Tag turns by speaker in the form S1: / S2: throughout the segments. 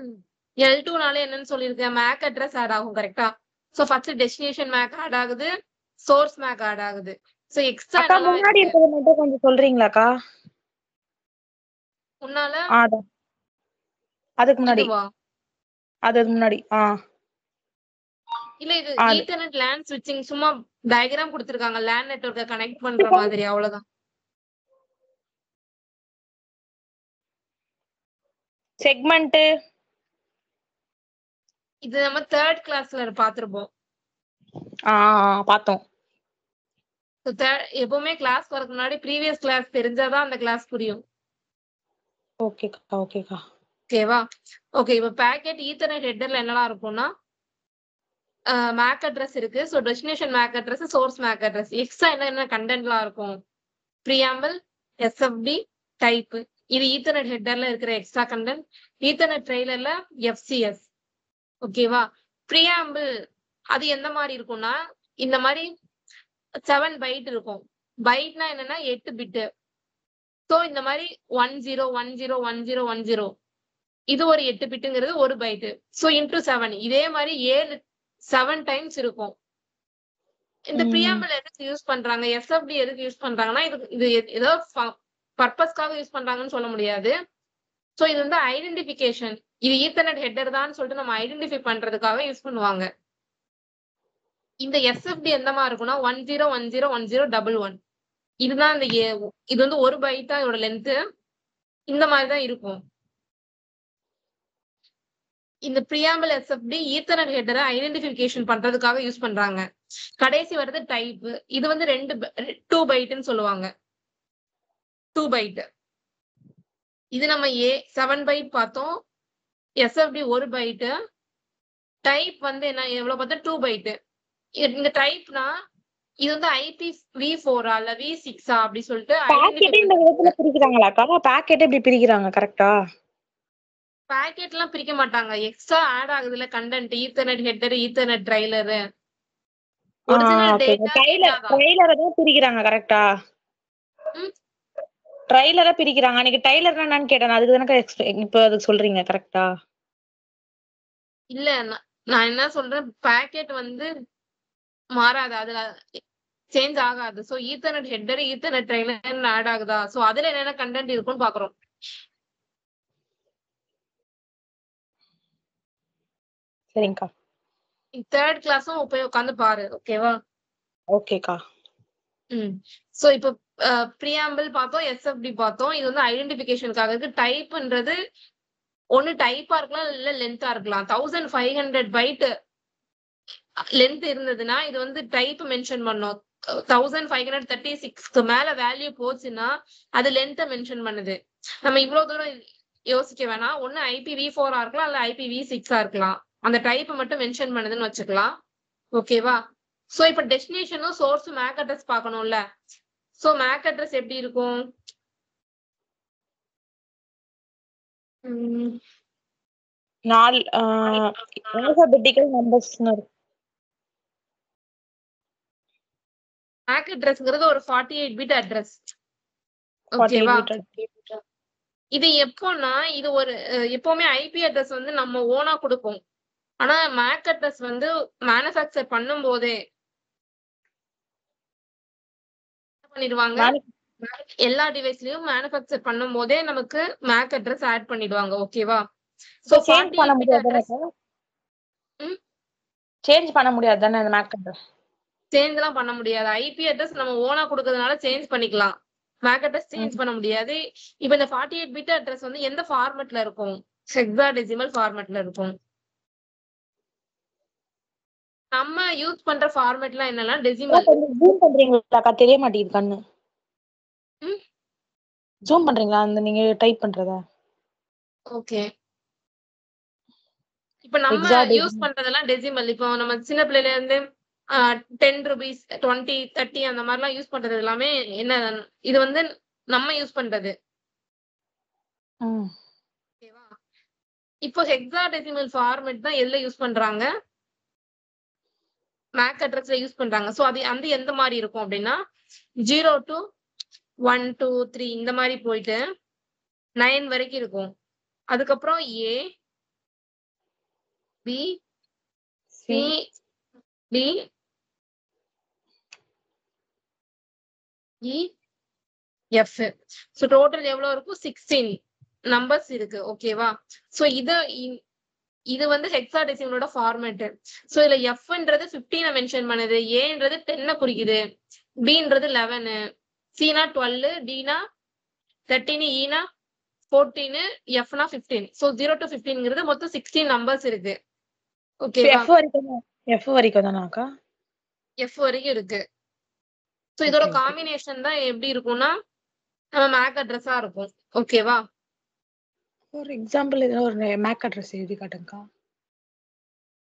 S1: ம். L2னால என்னன்னு சொல்லியிருக்கேன்? மேக் அட்ரஸ் ஆட் ஆகும் கரெக்ட்டா? So first destination MAC add ஆகுது. சோர்ஸ் மேக் ஆட் ஆகுது. சோ எக்ஸ்ட்ரா
S2: அக்கா
S1: என்னலாம்
S2: முன்னாடி
S1: இருக்கு?
S2: இருக்கிறத மட்டும் கொஞ்சம் சொல்றீங்களாக்கா?
S1: முன்னால
S2: அதான். அதுக்கு முன்னாடி.
S1: இதுவா?
S2: அதுக்கு முன்னாடி.
S1: இல்ல இது
S2: அது.
S1: ஈத்தர்நெட் லேன் ஸ்விட்சிங் சும்மா டயகிராம் குடுத்திருக்காங்க. லேன் நெட்வொர்க்க கனெக்ட் பண்ற மாதிரி அவ்வளவுதான்.
S2: செக்மெண்ட்.
S1: இது நம்ம 3rd கிளாஸ்ல பார்த்திருப்போம்.
S2: பார்த்தோம்.
S1: எப்பவுமே கிளாஸ் வரதுக்கு முன்னாடி ப்ரீவியஸ் கிளாஸ் தெரிஞ்சாதான் அந்த கிளாஸ் புரியும்.
S2: ஓகேக்கா, ஓகேக்கா.
S1: ஓகேவா? ஓகே இப்ப பாக்கெட் ஈத்தர்நெட் ஹெட்டர்ல என்னலாம் இருக்கும்னா மேக் அட்ரஸ் இருக்கு. So destination MAC address, source MAC address. Extra என்ன கண்டென்ட்லாம் இருக்கும்? Preamble, SFD, type. இது ஈத்தர்நெட் ஹெட்டர்ல இருக்கிற எக்ஸ்ட்ரா கண்டென்ட். ஈத்தர்நெட் ட்ரெய்லர்ல எஃப்சிஎஸ். ஓகேவா? ப்ரீஆம்பிள் அது எந்த மாதிரி இருக்கும்னா இந்த மாதிரி 7 பைட் இருக்கும். பைட்னா என்னன்னா 8 பிட். சோ இந்த மாதிரி 10101010 இது ஒரு 8 பிட்டுங்கிறது ஒரு பைட். சோ இன்டு 7 இதே மாதிரி 7 டைம்ஸ் இருக்கும். இந்த ப்ரீஆம்பிள் எதுக்கு யூஸ் பண்றாங்க? எஸ்எஃப்டி எதுக்கு யூஸ் பண்றாங்கன்னா இது ஏதோ பர்பஸ்க்காக யூஸ் பண்றாங்கன்னு சொல்ல முடியாது. சோ இது வந்து ஐடென்டிஃபிகேஷன். இது ஈத்தர்நெட் ஹெட்டர் தான் சொல்லிட்டு நம்ம ஐடென்டிஃபை பண்றதுக்காக யூஸ் பண்ணுவாங்க. இந்த எஸ்எஃப்டி எந்த மாதிரி இருக்கும்னா 10101011 இதுதான் இந்த இது வந்து ஒரு பைட் தான் இதோட லென்த். இந்த மாதிரி தான் இருக்கும். இந்த ப்ரீஆம்பிள் எஸ்எஃப்டி ஈத்தர்நெட் ஹெட்டரை ஐடென்டிஃபிகேஷன் பண்றதுக்காக யூஸ் பண்றாங்க. கடைசி வருது டைப். இது வந்து 2 பைட்னு சொல்லுவாங்க. 2 பைட். இது நம்ம 7 பைட் பார்த்தோம். எஸ்எஃப்டி ஒரு பைட். டைப் வந்து என்ன எவ்வளவு பார்த்தா 2 பைட். இந்த டைப்னா இது வந்து IPv4 இல்ல V6 அப்படி சொல்லிட்டு
S2: பாக்கெட் இந்த விதத்துல பிரிக்கிறாங்களாக்கா? பாக்கெட் எப்படி பிரிக்கிறாங்க கரெக்ட்டா?
S1: பாக்கெட் எல்லாம் பிரிக்க மாட்டாங்க. எக்ஸ்ட்ரா ஆட் ஆகுதுல content. Ethernet header, ethernet trailer. Original data
S2: ட்ரைலரை தான் பிரிக்கிறாங்க கரெக்ட்டா? ட்ரைலரை பிரிக்கிறாங்க. அன்னைக்கு ட்ரைலர்னா என்னன்னு கேட்டேன். அதுக்கு தானே இப்போ அதுக்கு சொல்றீங்க கரெக்ட்டா?
S1: இல்ல நான் என்ன சொல்றேன், பாக்கெட் வந்து மாறாது. அதுல சேஞ்ச் ஆகாது. So ethernet header, ethernet trailer add ஆகுதா? சோ அதுல என்னென்ன கண்டென்ட் இருக்கும்னு பாக்குறோம்.
S2: சரிங்கக்கா.
S1: 3rd கிளாஸும் போய் உட்காந்து பாரு. ஓகேவா?
S2: ஓகேக்கா.
S1: சோ இப்போ ப்ரீஆம்பிள் பார்த்தோம், எஸ்எஃப்டி பார்த்தோம். இது வந்து ஐடென்டிஃபிகேஷனுக்காக இருக்கு. டைப்ன்றது ஒன்னு டைப்பா இருக்கலாம், இல்ல லென்த்தா இருக்கலாம். 1500 பைட் லென்த் இருந்ததுன்னா இது வந்து டைப் மென்ஷன் பண்ணும். 1536க்கு மேல வேல்யூ போச்சுன்னா அது லென்த்தை மென்ஷன் பண்ணுது. நம்ம இவ்வளவு தூரம் யோசிக்க வேணாம். ஒன்னு IPv4 இருக்கலாம், இல்ல IPv6 இருக்கலாம். அந்த டைப் மட்டும் மென்ஷன் பண்ணுதுன்னு வச்சுக்கலாம். ஓகேவா? சோ இப்ப டெஸ்டினேஷனும் சோர்ஸ் மேக் அட்ரஸ் பார்க்கணும்ல. சோ மேக் அட்ரஸ் எப்படி இருக்கும்?
S2: ஆல்பபெட்டிக்கல் நம்பர்ஸ்னு இருக்கு.
S1: மேக் அட்ரஸ்ங்கிறது ஒரு 48 பிட் அட்ரஸ். ஓகேவா? இது எப்போன்னா இது ஒரு எப்பவுமே ஐபி அட்ரஸ் வந்து நம்ம ஓனா கொடுப்போம். ஆனா மேக் அட்ரஸ் வந்து மேனுஃபேக்சர் பண்ணும் போதே பண்ணிடுவாங்க. எல்லா டிவைஸ்லயும் மேனுஃபேக்சர் பண்ணும் போதே நமக்கு மேக் அட்ரஸ் ஆட் பண்ணிடுவாங்க. ஓகேவா? சோ
S2: சேஞ்ச் பண்ண முடியாது. சேஞ்ச் பண்ண முடியாது தானே அந்த மேக் அட்ரஸ்?
S1: சேஞ்ச்லாம் பண்ண முடியாது. ஐபி அட்ரஸ் நம்ம ஓனா கொடுக்கிறதுனால சேஞ்ச் பண்ணிக்கலாம். மேக் அட்ரஸ் சேஞ்ச் பண்ண முடியாது. இப்போ இந்த 48 பிட் அட்ரஸ் வந்து எந்த ஃபார்மட்ல இருக்கும்? ஹெக்ஸாடெசிமல் ஃபார்மட்ல இருக்கும். நம்ம யூஸ் பண்ற ஃபார்மட்லாம் என்னன்னா டெசிமல்.
S2: ஜூம் பண்றீங்களாக்கா? தெரிய மாட்டேங்குது கண்ணு. ஜூம் பண்றீங்களா அந்த நீங்க டைப் பண்றத? ஓகே.
S1: இப்ப நம்ம யூஸ் பண்றதெல்லாம் டெசிமல். இப்போ நம்ம சின்ன பிள்ளையில இருந்து 10 ரூபீஸ், 20, 30 அந்த மாதிரிலாம் யூஸ் பண்றது எல்லாமே என்ன இது வந்து நம்ம யூஸ் பண்றது. ஓகேவா? இப்போ ஹெக்ஸாடெசிமல் ஃபார்மட் தான் எதுல யூஸ் பண்றாங்க? மேக் அட்ரஸ்ல யூஸ் பண்றாங்க. சோ அது அந்த எந்த மாதிரி இருக்கும் அப்படின்னா 0 to 1 2 3 இந்த மாதிரி போயிட்டு 9 வரைக்கும் இருக்கும். அதுக்கப்புறம் A B
S2: C
S1: C D E F. So total எவ்வளவு இருக்கும்? 16 நம்பர்ஸ் இருக்கு. ஓகேவா? ஸோ இது வந்து ஹெக்ஸாடெசிமலோட ஃபார்மேட். ஸோ இதுல எஃப்ன்றது 15 மென்ஷன் பண்ணுது, ஏன்றது 10 குறிக்குது, பின்றது 11, சினா 12, டினா 13, ஈனா 14, எஃப்னா 15. ஸோ 0 to 15ங்கிறது மொத்தம் 16 நம்பர்ஸ் இருக்கு. ஓகேவா?
S2: எஃப் வரைக்கும் தானாக்கா?
S1: எஃப் வரைக்கும் இருக்கு. ஸோ இதோட காம்பினேஷன் தான் எப்படி இருக்கும்னா நம்ம மேக் அட்ரஸா இருக்கும். ஓகேவா?
S2: ஒரு எக்ஸாம்பிள் ஏதாவது ஒரு மேக் அட்ரஸ் எழுதி காட்டுங்கக்கா.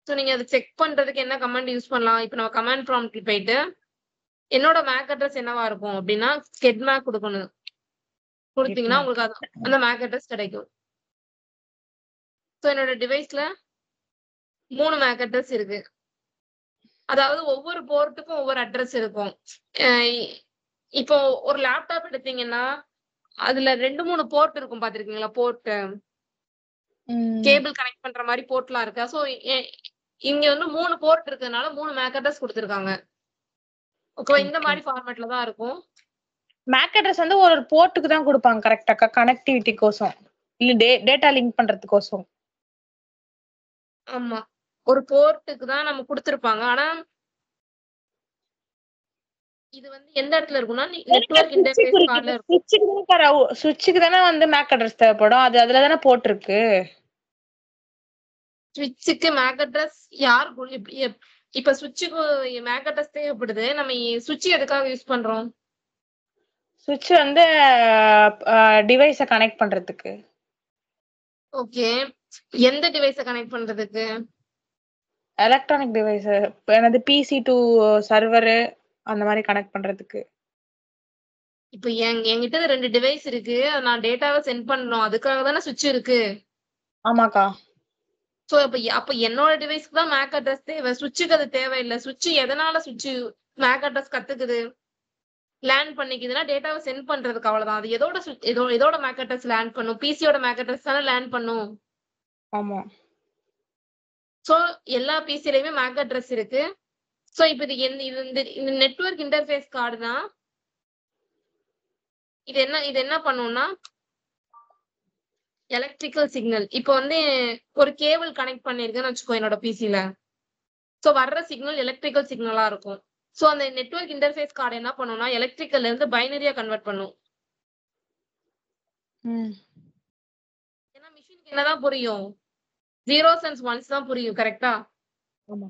S1: ஸோ நீங்க அதை செக் பண்றதுக்கு என்ன கமாண்ட் யூஸ் பண்ணலாம்? இப்போ நம்ம கமாண்ட் ப்ராம்ப்ட்ல போயிட்டு என்னோட மேக் அட்ரஸ் என்னவா இருக்கும் அப்படின்னா ஸ்கெட் மேக் கொடுக்கணும். கொடுத்தீங்கன்னா உங்களுக்கு அந்த மேக் அட்ரஸ் கிடைக்கும். ஸோ என்னோட டிவைஸ்ல 3 மேக் அட்ரஸ் இருக்கு. அதாவது ஒவ்வொரு போர்ட்டுக்கும் ஒவ்வொரு அட்ரஸ் இருக்கும். இப்போ ஒரு லேப்டாப் எடுத்தீங்கன்னா அதுல 2-3 போர்ட் இருக்கும். பாத்திருக்கீங்களா? போர்ட் கேபிள் கனெக்ட் பண்ற மாதிரி போர்ட்லாம் இருக்கா? ஸோ இங்க வந்து 3 போர்ட் இருக்கிறதுனால 3 மேக் அட்ரஸ் கொடுத்துருக்காங்க. ஓகே, இந்த மாதிரி ஃபார்மேட்ல தான் இருக்கும்.
S2: மேக் அட்ரஸ் வந்து ஒரு போர்ட்டுக்கு தான் கொடுப்பாங்க கரெக்டாக்கா? கனெக்டிவிட்டி கோசம் இல்ல டேட்டா லிங்க் பண்றதுக்கோசம்?
S1: ஆமா, ஒரு போர்ட்டுக்கு தான் நம்ம கொடுத்திருப்பாங்க. ஆனா இது வந்து எந்த இடத்துல இருக்கும்னா நெட்வொர்க் இன்டர்ஃபேஸ் கார்டுல இருக்கும்.
S2: சுவிட்சுக்கு தானே வந்து மேக் அட்ரஸ் தேவைப்படும். அது அதுல தானே போட்டிருக்கு.
S1: ஸ்விட்சுக்கு மேக் அட்ரஸ் யார் இப்ப ஸ்விட்சுக்கு மேக் அட்ரஸ் தேவைப்படுது. நம்ம ஸ்விட்ச் எதுக்காக யூஸ் பண்றோம்?
S2: சுவிட்ச் வந்து டிவைஸ கனெக்ட் பண்றதுக்கு.
S1: ஓகே, எந்த டிவைஸ கனெக்ட் பண்றதுக்கு?
S2: எலக்ட்ரானிக் டிவைஸ், எனது பிசி டு சர்வர் அந்த மாதிரி கனெக்ட் பண்றதுக்கு.
S1: இப்ப என்கிட்ட 2 டிவைஸ் இருக்கு, நான் டேட்டாவை சென்ட் பண்ணணும், அதுக்காக தானே சுவிட்ச் இருக்கு.
S2: ஆமாக்கா.
S1: சோ அப்ப என்னோட டிவைஸ்க்கு தான் மேக் அட்ரஸ் தேவை, சுவிட்சுக்கு அது தேவையில்லை. சுவிட்ச் எதனால சுவிட்ச் மேக் அட்ரஸ் கத்துக்குது, லேண்ட் பண்ணிக்குதுன்னா டேட்டாவை சென்ட் பண்றதுக்கு, அவ்வளவுதான். அது எதோட மேக் அட்ரஸ் லேண்ட் பண்ணும்? பிசியோட மேக் அட்ரஸ் தானே லேண்ட் பண்ணும்.
S2: ஆமா.
S1: சோ எல்லா பிசிலயுமே மேக் அட்ரஸ் இருக்கு. சோ இப்ப இந்த நெட்வொர்க் இன்டர்ஃபேஸ் கார்டு தான். இது என்ன பண்ணும்னா எலக்ட்ரிக்கல் சிக்னல். இப்போ வந்து ஒரு கேபிள் கனெக்ட் பண்ணிருக்கேன்னு வச்சுக்கோ என்னோட பிசில. சோ வர்ற சிக்னல் எலக்ட்ரிக்கல் சிக்னலா இருக்கும். சோ அந்த நெட்வொர்க் இன்டர்ஃபேஸ் கார்டு என்ன பண்ணும்னா எலக்ட்ரிக்கல்ல இருந்து பைனரியா கன்வெர்ட் பண்ணும். ஏன்னா மிஷினுக்கு என்னதான் புரியும்? 0s and 1s தான் புரியும். கரெக்டா?
S2: ஆமா.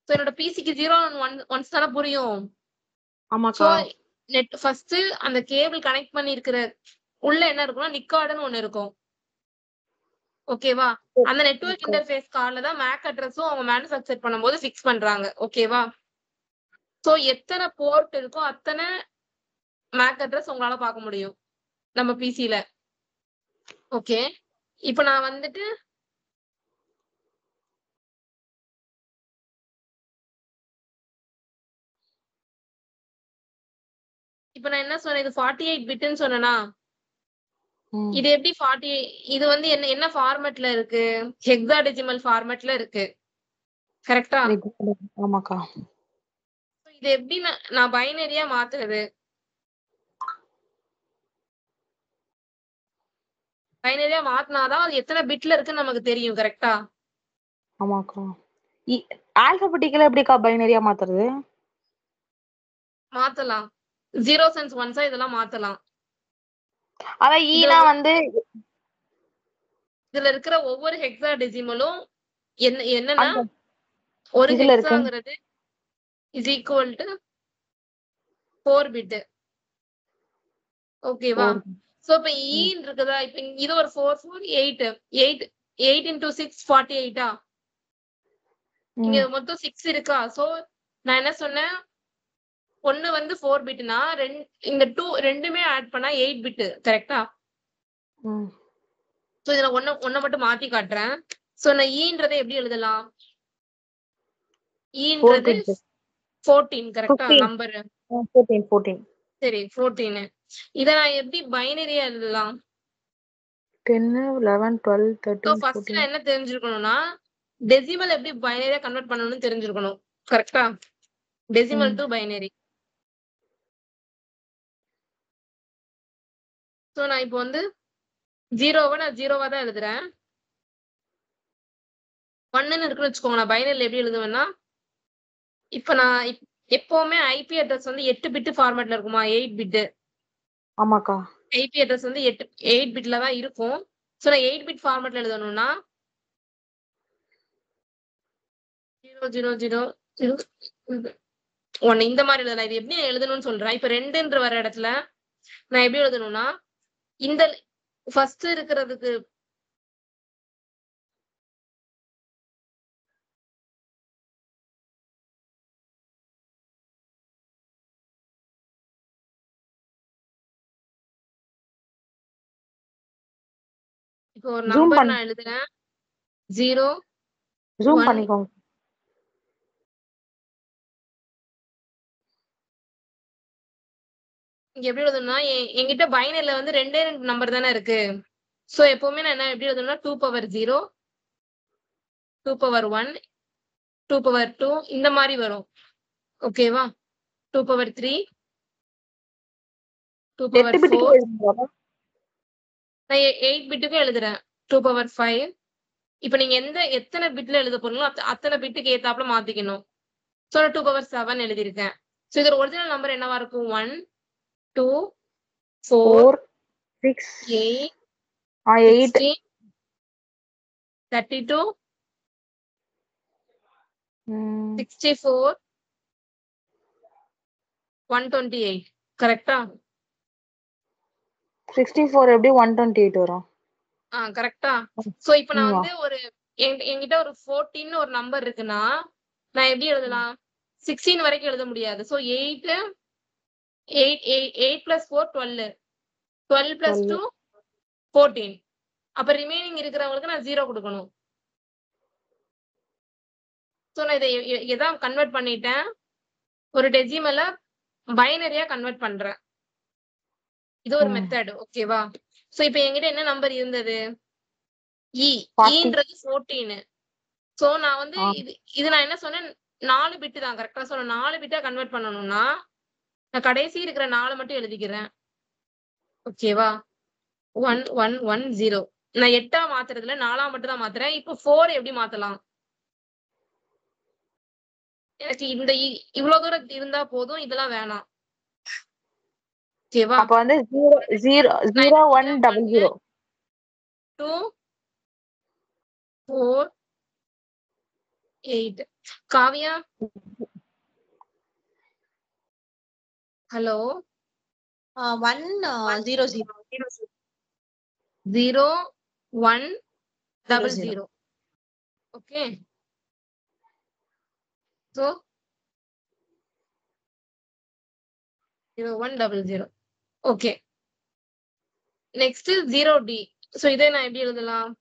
S1: சோ என்னோட பிசிக்கு 0 and 1s தானே புரியும்.
S2: ஆமாக்கா.
S1: ஃபர்ஸ்ட் அந்த கேபிள் கனெக்ட் பண்ணி இருக்கிற உள்ள என்ன இருக்கும்னா நிக்கார்டுன்னு ஒண்ணு இருக்கும். ஓகேவா? அந்த நெட்வொர்க் இன்டர்ஃபேஸ் கார்டுல தான் மேக் அட்ரஸும் அவங்க மேனுஃபேக்சர் பண்ணும்போது ஃபிக்ஸ் பண்றாங்க. ஓகேவா? சோ எத்தனை போர்ட் இருக்கோ அத்தனை மேக் அட்ரஸ் உங்களால பார்க்க முடியும் நம்ம பிசில. ஓகே, இப்போ நான் வந்துட்டு நான் என்ன சொன்னேன்? இது 48 பிட்னு சொன்னேனா? இது எப்படி 40? இது வந்து என்ன ஃபார்மேட்ல இருக்கு? ஹெக்ஸாடெசிமல் ஃபார்மேட்ல இருக்கு. கரெக்டா?
S2: ஆமாக்கா.
S1: இது எப்படி நான் பைனரியா மாத்துறது? பைனரியா மாத்தினாதான் அது எத்தனை பிட்ல இருக்குன்னு நமக்கு தெரியும். கரெக்டா?
S2: ஆமாக்கா. ஆல்பபெட்டிக்கலா எப்படிக்கா பைனரியா மாத்துறது?
S1: மாத்தலாம். 0s and 1s இதெல்லாம் மாத்தலாம்.
S2: அத ஈனா வந்து
S1: இதுல இருக்கிற ஒவ்வொரு ஹெக்ஸாடெசிமலும் என்னன்னா ஒரு
S2: இதுல இருக்கு
S1: ஹெக்ஸாங்கிறது is equal to 4 பிட். ஓகேவா? சோ இப்ப ஈன்னு இருக்குதா? இப்ப இது ஒரு 4 4 8 8 8 into 6 48. இங்க மொத்தம் 6 இருக்கா? சோ நான் என்ன சொன்னேன்? ஒன்னு வந்து 4 பிட்னா இந்த 2 ரெண்டுமே ஆட் பண்ணா 8 பிட். கரெக்டா? சோ இதுல ஒன்ன மட்டும் மாத்தி காட்டுறேன். சோ நான் ஈன்றதை எப்படி எழுதலாம்? ஈன்றது 14. கரெக்டா? நம்பர்
S2: 14.
S1: சரி, 14. இத நான் எப்படி பைனரியா எழுதலாம்?
S2: 10 11 12
S1: சோ
S2: 13
S1: ஃபர்ஸ்ட்
S2: 14
S1: என்ன தெரிஞ்சிருக்கணும்னா டெசிமல் எப்படி பைனரியா கன்வெர்ட் பண்ணணும்னு தெரிஞ்சிருக்கணும். கரெக்ட்டா? Decimal to binary. சோ நான் இப்போ வந்து 0வை நான் 0வா தான் எழுதுறேன். 1ன்னு இருக்குன்னு வச்சுக்கோங்க. நான் பைனரில எப்படி எழுதுவேன்னா, இப்ப நான் எப்பவுமே ஐபி அட்ரஸ் வந்து 8 பிட் ஃபார்மேட்ல இருக்குமா? 8 பிட்.
S2: ஆமாக்கா.
S1: ஐபி அட்ரஸ் வந்து 8 பிட்ல தான் இருக்கும். சோ நான் 8 பிட் ஃபார்மேட்ல எழுதணும்னா 00001 இந்த மாதிரி எழுதலாம். இது எப்படி எழுதணும்னு சொல்றேன். இப்ப 2ன்ற வர இடத்துல நான் எப்படி எழுதணும்னா, இந்த ஃபர்ஸ்ட் இருக்கிறதுக்கு இப்போ ஒரு
S2: ஜூம்
S1: நம்பர்
S2: பண்ணி
S1: நான் எழுதுறேன். 0
S2: ஜூம்
S1: 1
S2: பண்ணிக்கோங்க.
S1: இங்க எப்படி எழுதணும்னா, என்கிட்ட பைனரில வந்து 2 நம்பர் தானே இருக்கு. சோ எப்பவுமே நான் என்ன எப்படி எழுதணும்னா 2 பவர் 0, 2 பவர் 1, 2 பவர் 2 இந்த மாதிரி வரும். ஓகேவா? 2 பவர் 3, 2
S2: 8
S1: பவர்
S2: பிட்டுக்கு
S1: 4
S2: எழுதுங்க.
S1: நான் 8 பிட்டுக்கும் எழுதுறேன். 2 பவர் 5. இப்ப நீங்க எத்தனை பிட்ல எழுத போறீங்களோ அத்தனை பிட்டுக்கு ஏத்தாப்புல மாத்திக்கணும். சோ 2 பவர் 7 எழுதியிருக்கேன். சோ இதோட ஒரிஜினல் நம்பர் என்னவா இருக்கும்? 1 2 4
S2: 4 6
S1: 8
S2: 8
S1: 16 32 64 128. கரெக்டா?
S2: 64 எப்படி 128 வரும்?
S1: கரெக்டா? சோ இப்ப நான் வந்து என்கிட்ட ஒரு 14 ஒரு நம்பர் இருக்குன்னா நான் எப்படி எழுதலாம்? 16 வரைக்கும் எழுத முடியாது. So 8 plus 4 12, 12 plus 2 14. அப்ப ரிமைனிங் இருக்கிறவங்களுக்கு நான் 0 கொடுக்கணும். சோ நான் இதை எதான் கன்வெர்ட் பண்ணிட்டேன், ஒரு டெசிமலை பைனரியா கன்வெர்ட் பண்றேன். இது ஒரு மெத்தட். ஓகேவா? சோ இப்ப என்கிட்ட என்ன நம்பர் இருந்தது? ன்றது 14. சோ நான் வந்து இது நான் என்ன சொன்னேன், 4 பிட் தான். கரெக்டா? சோ 4 பிட்டா கன்வெர்ட் பண்ணணும்னா நான் கடைசி இருக்கிற 4 மட்டும் எழுதிக்கிறேன். ஓகேவா? 1 1 1 0. நான் 8ஆ மாத்துறதுல 4ஆ மட்டும் தான் மாத்துறேன். இப்போ 4 எப்படி மாத்தலாம்? எனக்கு இந்த இவ்வளவு தூரம் இருந்தா போதும். இதெல்லாம் வேணாம். ஓகேவா?
S2: அப்ப வந்து 0 0 1 0
S1: 2 4 8. Kavya, hello.
S3: 1 0 0
S1: 0 1 00. Okay. So 0 1 00. Okay. Next 0D. So இதை நான் எப்படி எழுதலாம்?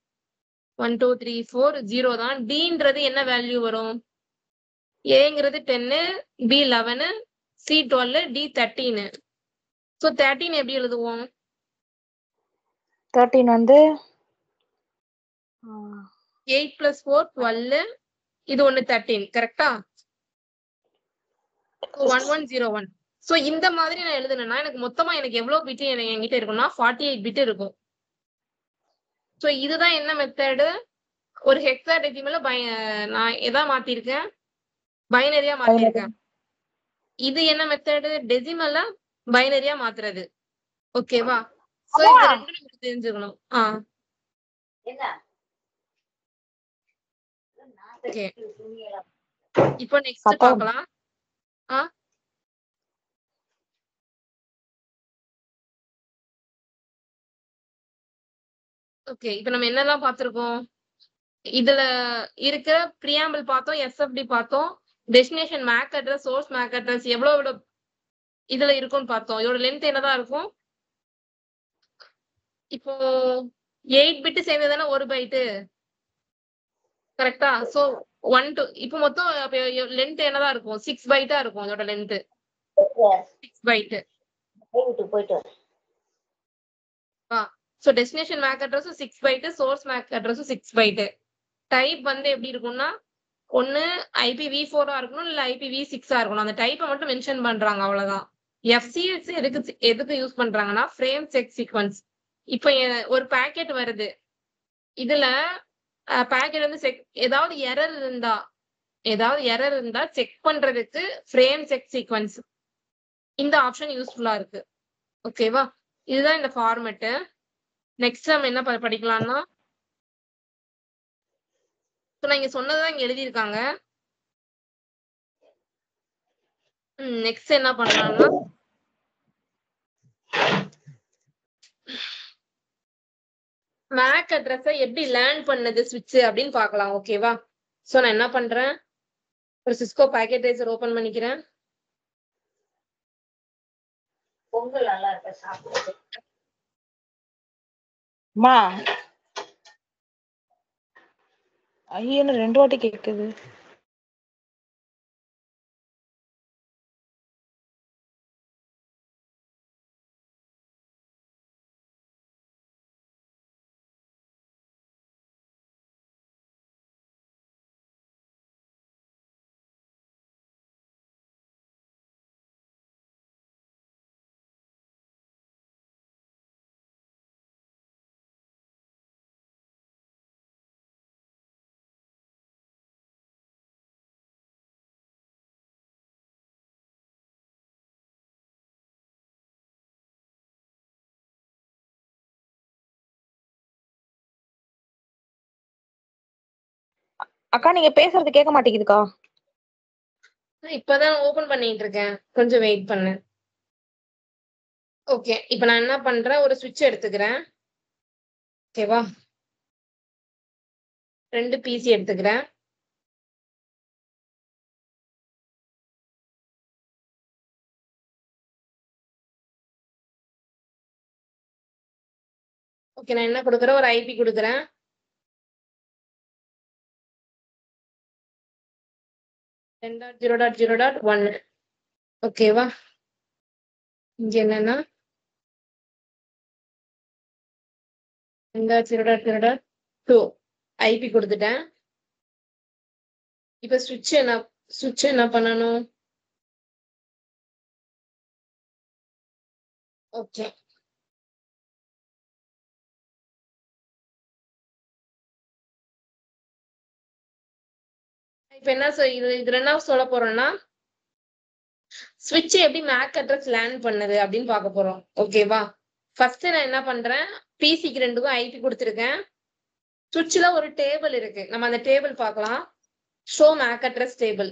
S1: 1 2 3 4 0 தான். Dன்றது என்ன வேல்யூ வரும்? Aங்கிறது 10, B 11, C 12, D 13. சோ 13 எப்படி எழுதுவோம்?
S2: 13 வந்து
S1: 8 plus 4 12. இது ஒன்னு 13. கரெக்டா? 1101. சோ இந்த மாதிரி நான் எழுதுனேன்னா எனக்கு மொத்தமா எவ்வளவு பிட் என்கிட்ட இருக்கும்னா 48 பிட் இருக்கும். சோ இதுதான் என்ன மெத்தடு? ஒரு ஹெக்ஸாடெசிமல நான் எதா மாத்திருக்கேன்? பைனரியா மாத்திருக்கேன். இது என்ன மெத்தடு? டெசிமல பைனரியா மாத்துறது. ஓகேவா? சோ இந்த ரெண்டும் நமக்கு தெரிஞ்சுக்கணும். ஓகே. இப்போ நெக்ஸ்ட் பார்க்கலாம். ஓகே. இப்ப நம்ம என்னெல்லாம் பார்த்திருக்கோம்? இதுல இருக்கிற பிரியாம்பிள் பார்த்தோம், எஸ்எஃப்டி பார்த்தோம், destination MAC address, source MAC address எவ்வளவு இதுல இருக்கும்னு பார்த்தோம். இதோட லென்த் என்னதான் இருக்கும்? இப்போ 8 பிட் சேர்ந்ததுதானே ஒரு பைட்டு. கரெக்டா? சோ 1 2 இப்போ மொத்தம் லென்த் என்னதான் இருக்கும்? 6 பைட்டா இருக்கும். இதோட லென்த் 6 பைட்.
S3: போயிட்டு
S1: ஸோ டெஸ்டினேஷன் மேக் அட்ரஸும் 6 பைட்டு, சோர்ஸ் மேக் அட்ரஸும் 6 பைட்டு. டைப் வந்து எப்படி இருக்கும்னா ஒன்னு IPv4 இருக்கணும் இல்ல IPv6 இருக்கணும். அந்த டைப்பை மட்டும் மென்ஷன் பண்றாங்க அவ்வளவுதான். FCS எதுக்கு யூஸ் பண்றாங்கன்னா ஃப்ரேம் செக் சீக்வன்ஸ். இப்ப ஒரு பாக்கெட் வருது, இதுல பாக்கெட் வந்து ஏதாவது எரர் இருந்தா செக் பண்றதுக்கு ஃப்ரேம் செக் சீக்வன்ஸ் இந்த ஆப்ஷன் யூஸ்ஃபுல்லா இருக்கு. ஓகேவா, இதுதான் இந்த ஃபார்மேட். நெக்ஸ்ட் நம்ம என்ன படிக்கலாம்னா நான் இங்க சொன்னதான் இங்க எழுதியிருக்காங்க. நெக்ஸ்ட் என்ன பண்ணலாம்னா மேக் அட்ரஸை எப்படி லேர்ன் பண்ணது ஸ்விட்ச் அப்படின்னு பார்க்கலாம். ஓகேவா, சோ நான் என்ன பண்றேன், ஒரு சிஸ்கோ பேக்கெட்டைசர் ஓபன் பண்ணிக்கிறேன்.
S3: பொங்கல் நல்லா இருக்க சாப்பிடுறது.
S2: மா ஐயோ 2 வாட்டி கேக்குது. அக்கா நீங்க பேசுறது கேட்க மாட்டேங்குதுக்கா.
S1: இப்பதான் ஓபன் பண்ணிட்டு இருக்கேன், கொஞ்சம் வெயிட் பண்ணு. ஓகே, இப்ப நான் என்ன பண்றேன், ஒரு சுவிட்ச் எடுத்துக்கிறேன். ஓகேவா, 2 PC எடுத்துக்கிறேன். ஓகே, நான் என்ன கொடுக்குறேன், ஒரு IP கொடுக்குறேன். .0.0.1. ஓகேவா, இங்க என்னன்னா 0.0.2 IP கொடுத்துட்டேன். இப்ப சுவிட்ச் என்ன பண்ணணும், ஓகே இப்ப என்ன இதுல என்ன சொல்ல போறோம்னா ஸ்விட்ச் எப்படி மேக் அட்ரஸ் லேர்ன் பண்ணுது அப்படின்னு பார்க்க போறோம். ஓகேவா, ஃபர்ஸ்ட் நான் என்ன பண்றேன், பிசிக்கு 2க்கும் IP கொடுத்துருக்கேன். சுவிட்ச்ல ஒரு டேபிள் இருக்கு, நம்ம அந்த டேபிள் பார்க்கலாம். Show MAC address table.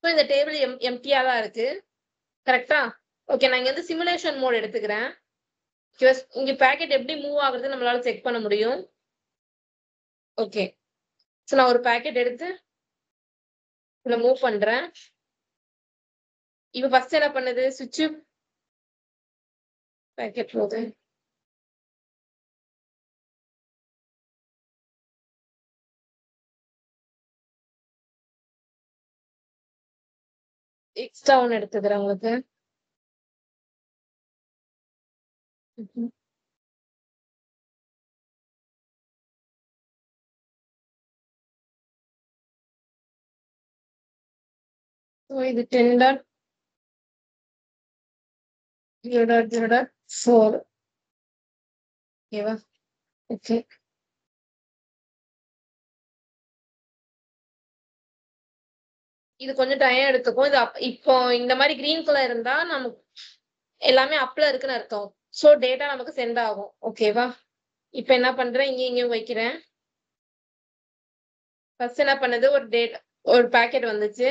S1: இந்த டேபிள் எம்டியா தான் இருக்கு, கரெக்டா? ஓகே, நான் இங்க வந்து சிமுலேஷன் மோட் எடுத்துக்கிறேன். இங்க பாக்கெட் எப்படி மூவ் ஆகுறது நம்மளால செக் பண்ண முடியும். ஓகே, சோ நான் ஒரு பாக்கெட் எடுத்து இதுல மூவ் பண்றேன். இப்ப ஃபர்ஸ்ட் என்ன பண்ணுது, சுவிட்ச் பாக்கெட் போகுது. எக்ஸ்ட்ரா ஒன்னு எடுத்துக்கிறேன் உங்களுக்கு. இது 10.0.0.4. ஓகேவா, ஓகே இது கொஞ்சம் டைம் எடுத்துக்கும். இது இப்போ இந்த மாதிரி கிரீன் கலர் இருந்தா நமக்கு எல்லாமே அப்ல இருக்குன்னு அர்த்தம். சோ டேட்டா நமக்கு சென்ட் ஆகும். ஓகேவா, இப்ப என்ன பண்றேன், இங்கேயும் வைக்கிறேன். ஃபர்ஸ்ட் என்ன பண்ணது, ஒரு பாக்கெட் வந்துச்சு.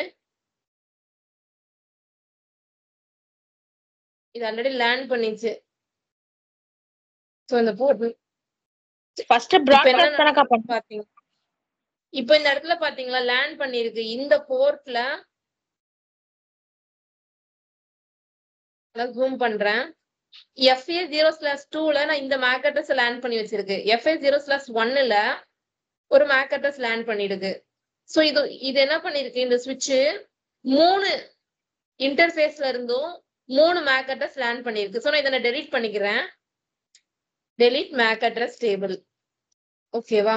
S1: இது ஆல்ரெடி லேர்ன் பண்ணிச்சு. சோ இந்த போர்ட்
S2: ஃபர்ஸ்ட் பிராட்காஸ்ட் கணக்கா
S1: பாத்தீங்க, இப்போ இந்த இடத்துல பாத்தீங்களா லேர்ன் பண்ணிருக்கு. இந்த போர்ட்ல ஜூம் பண்றேன். FA0/2ல நான் இந்த மேக் அட்ரஸ் லேர்ன் பண்ணி வச்சிருக்கு. FA0/1ல ஒரு மேக் அட்ரஸ் லேர்ன் பண்ணிருக்கு. சோ இது என்ன பண்ணிருக்கு, இந்த சுவிட்ச் 3 இன்டர்ஃபேஸ்ல இருந்தும் 3 MAC address லேண்ட் பண்ணிருக்கு. சோ நான் இதை டெலீட் பண்ணிக்கிறேன். delete MAC address table. ஓகேவா?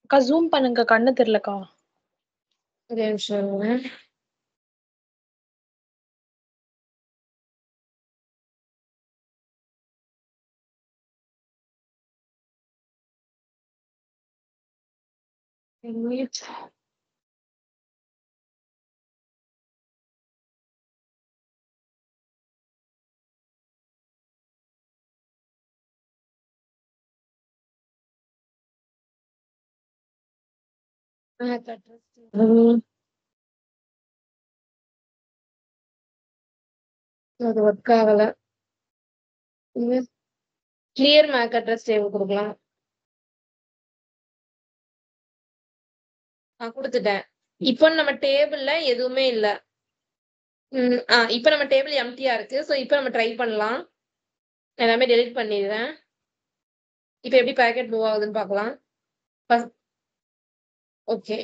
S2: அக்கா ஜூம் பண்ணுங்க, கண்ணு தெரியலக்கா.
S1: ஒரே நிமிஷம் இருங்க. MAC address table. அது ஒர்க் ஆகல. கிளியர் MAC address table கொடுக்கலாம். கொடுத்துட்டேன். இப்போ நம்ம டேபிள்ல எதுவுமே இல்ல. இப்போ நம்ம டேபிள் எம்டியா இருக்கு. சோ இப்போ நம்ம ட்ரை பண்ணலாம். எல்லாமே டெலீட் பண்ணிடுறேன். இப்போ எப்படி பேக்கெட் மூவ் ஆகுதுன்னு பார்க்கலாம். ஓகே,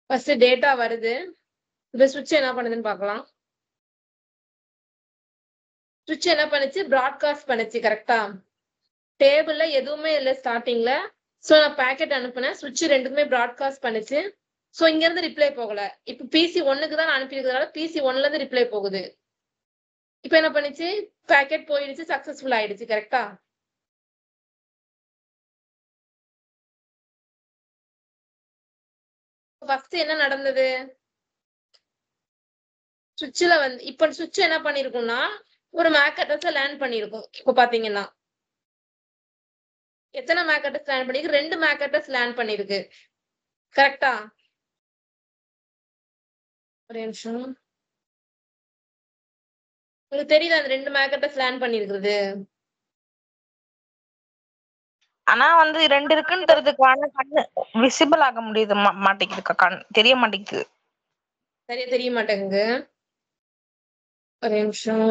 S1: ஃபர்ஸ்ட் டேட்டா வருது. இப்போ சுவிட்ச் என்ன பண்ணுதுன்னு பார்க்கலாம். சுவிட்ச் என்ன பண்ணுச்சு? ப்ராட்காஸ்ட் பண்ணுச்சு. கரெக்டா? டேபிள்ல எதுவுமே இல்லை ஸ்டார்டிங்ல. சோ நான் பேக்கெட் அனுப்புனேன். சுவிட்ச் ரெண்டுக்குமே ப்ராட்காஸ்ட் பண்ணுச்சு. சோ இங்க இருந்து ரிப்ளை போகல. இப்ப PC 1க்கு தான் நான் அனுப்பியிருக்கிறதால PC 1ல இருந்து ரிப்ளை போகுது. இப்ப என்ன பண்ணுச்சு? பேக்கெட் போயிடுச்சு, சக்சஸ்ஃபுல் ஆயிடுச்சு. கரெக்டா? ஃபர்ஸ்ட் என்ன நடந்தது? சுவிட்ச்ல வந்து இப்ப சுவிட்ச் என்ன பண்ணிருக்கும்னா ஒரு MAC address லேண்ட் பண்ணிருக்கும். இப்ப பாத்தீங்கன்னா எத்தனை MAC address லேண்ட் பண்ணிருக்கு? 2 MAC address லேண்ட் பண்ணிருக்கு. கரெக்டா? ஒரு நிமிஷம். உங்களுக்கு தெரியுதா அந்த 2 MAC address லேண்ட் பண்ணிருக்கிறது?
S2: ஆனா வந்து 2 இருக்குன்றதுக்கான கண்ணு விசிபிள் ஆக முடியுது மாட்டேங்குதுக்கா. கண் தெரிய மாட்டேங்குது.
S1: சரியா தெரிய மாட்டேங்குது. ஒரு நிமிஷம்.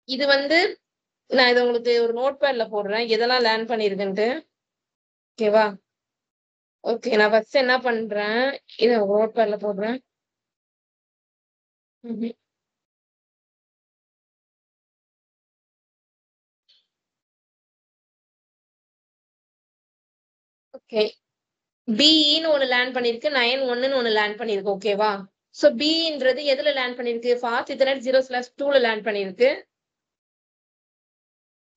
S1: இது வந்து நான் இதை உங்களுக்கு ஒரு நோட் பேட்ல போடுறேன், எதெல்லாம் லேர்ன் பண்ணிருக்குன்ட்டு. ஓகேவா? ஓகே, நான் ஃபர்ஸ்ட் என்ன பண்றேன், இதை நோட் பேட்ல போடுறேன். ஓகே, பிஇன்னு ஒண்ணு லேர்ன் பண்ணிருக்கு, 9(1)ன்னு ஒண்ணு லேர்ன் பண்ணிருக்கு. ஓகேவா? சோ பின்றது எதுல லேர்ன் பண்ணிருக்கு? ஃபாஸ்ட் ஈத்தர்நெட் 0/2ல லேர்ன் பண்ணிருக்கு.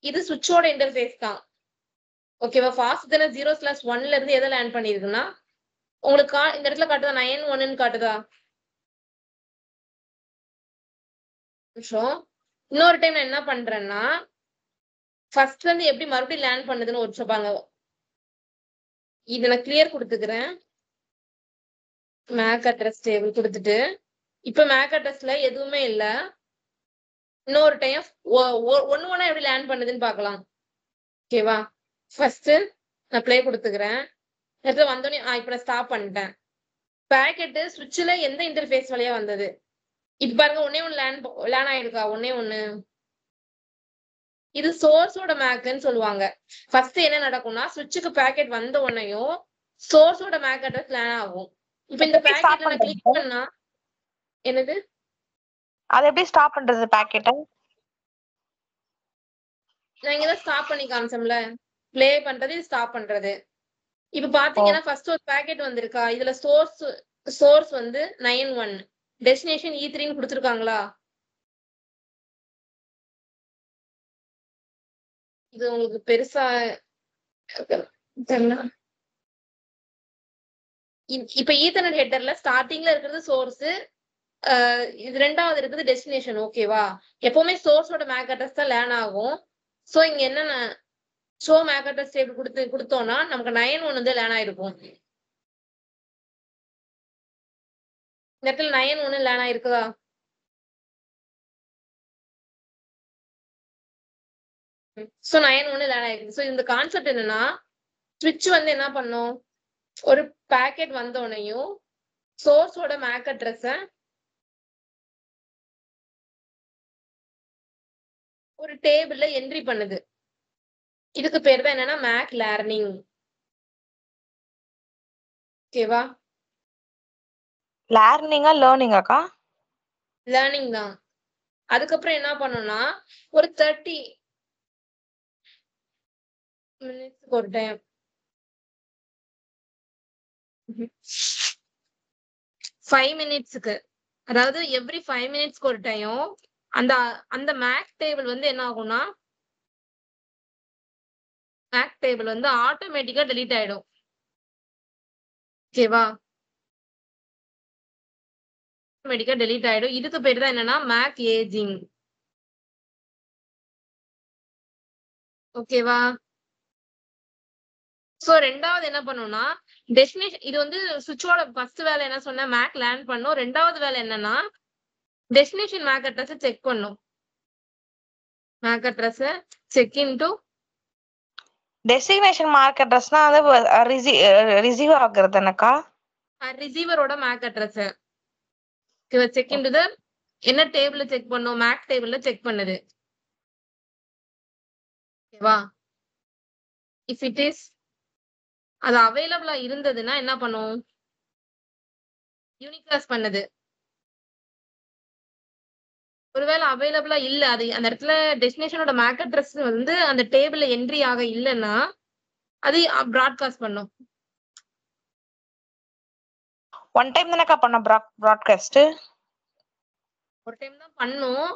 S1: இது சுவிட்சோட இன்டர்ஃபேஸ் தான். ஓகேவா? ஃபாஸ்ட் ஈத்தர்நெட் 0/1ல இருந்து எதை லேர்ன் பண்ணிருக்குன்னா உங்களுக்கு இந்த இடத்துல காட்டுதா 9(1)ன்னு காட்டுதா? இன்னொரு டைம் நான் என்ன பண்றேன்னா ஃபர்ஸ்ட்ல இருந்து எப்படி மறுபடியும் லேர்ன் பண்ணுதுன்னு ஒரு சொல்லுவாங்க. இது நான் கிளியர் கொடுத்துக்கிறேன். MAC address table கொடுத்துட்டு இப்ப MAC addressல எதுவுமே இல்ல. இன்னொரு டைம் ஒண்ணு எப்படி லேர்ன் பண்ணுதுன்னு பார்க்கலாம். ஓகேவா? ஃபர்ஸ்ட் நான் ப்ளே கொடுத்துக்கிறேன். இடத்துல வந்தோடனே இப்ப நான் ஸ்டாப் பண்ணிட்டேன். பேக்கெட் சுவிட்ச்ல எந்த இன்டர்ஃபேஸ் வழியா வந்தது? இப்ப பாருங்க, ஒன்னே ஒண்ணு லேர்ன் ஆயிருக்கா? ஒன்னே ஒண்ணு. இது சோர்ஸோட மேக்னு சொல்லுவாங்க. ஃபர்ஸ்ட் என்ன நடக்கும்னா சுவிட்சுக்கு பேக்கெட் வந்த உடனேயும் சோர்ஸோட MAC address லேர்ன் ஆகும். இப்ப இந்த பேக்கெட்ல நான் கிளிக் பண்ணா என்னது?
S2: அது எப்படி ஸ்டாப் பண்றது பேக்கெட்டை?
S1: நான் இங்கதான் ஸ்டாப் பண்ணி காமிச்சோம்ல, ப்ளே பண்றது, ஸ்டாப் பண்றது. இப்ப பாத்தீங்கன்னா ஃபர்ஸ்ட் ஒரு பேக்கெட் வந்திருக்கா? இதுல சோர்ஸ் வந்து 9(1), டெஸ்டினேஷன் E3ன்னு கொடுத்துருக்காங்களா? இது உங்களுக்கு பெருசா தெரியல. இப்ப ஈத்தர்நெட் ஹெட்டர்ல ஸ்டார்டிங்ல இருக்கிறது சோர்ஸ், இது ரெண்டாவது இருக்குது டெஸ்டினேஷன். ஓகேவா? எப்பவுமே சோர்ஸோட MAC address தான் லேர்ன் ஆகும். சோ இங்க என்னென்ன ஷோ MAC address டேபிள் கொடுத்தோம்னா நமக்கு 9(1) வந்து லேர்ன் ஆயிருக்கும். இந்த இடத்துல 9(1) லேர்ன் ஆயிருக்குதா? சோ 9(1) லேர்ன் ஆயிருக்கு. சோ இந்த கான்செப்ட் என்னன்னா ஸ்விட்ச் வந்து என்ன பண்ணும்? ஒரு பேக்கெட் வந்த உடனேயும் சோர்ஸோட MAC address ஒரு டேபிள்ல என்ட்ரி பண்ணுது. இதுக்கு பேர் தான் என்னன்னா மேக் லேர்னிங். ஓகேவா?
S2: லேர்னிங்கா லேர்னிங்காக்கா?
S1: லேர்னிங் தான். அதுக்கப்புறம் என்ன பண்ணோம்னா ஒரு 30 மினிட்ஸ்க்கு ஒரு டைம் 5 மினிட்ஸ்க்கு, அதாவது எவ்ரி 5 மினிட்ஸ்க்கு ஒரு டைம் அந்த அந்த மேக் டேபிள் வந்து என்ன ஆகும்னா மேக் டேபிள் வந்து ஆட்டோமேட்டிக்கா டெலீட் ஆயிடும். ஓகேவா? ஆட்டோமேட்டிக்கா டெலீட் ஆயிடும். இதுக்கு பேர் தான் என்னன்னா மேக் ஏஜிங். ஓகேவா? சோ ரெண்டாவது என்ன பண்ணும்னா டெஸ்டினேஷன், இது வந்து சுவிட்சோட ஃபர்ஸ்ட் வேலை என்ன சொன்ன மேக் லேர்ன் பண்ணும். ரெண்டாவது வேலை என்னன்னா டெஸ்டினேஷன் மேக் அட்ரஸ் செக் பண்ணும். MAC address check into
S2: destination மார்க் அட்ரஸ்னா வந்து ரிசீவ் ஆகுறது என்னக்கா?
S1: ரிசீவரோட MAC address check into the என்ன டேபிள்ல செக் பண்ணும், மேக் டேபிள்ல செக் பண்ணுது. ஓகேவா? இஃப் இட் இஸ் அது அவைலபிளா இருந்ததுன்னா என்ன பண்ணும், யூனிகாஸ்ட் பண்ணுது. ஒருவேளை அவைலபிளா இல்ல, அது அந்த இடத்துல டெஸ்டினேஷனோட மேக் அட்ரஸ் வந்து அந்த டேபிள்ல என்ட்ரி ஆக இல்லைன்னா அது பிராட்காஸ்ட் பண்ணும்.
S2: ஒன் டைம் தானக்கா பண்ண ப்ராட்காஸ்ட்?
S1: ஒரு டைம் தான் பண்ணும்.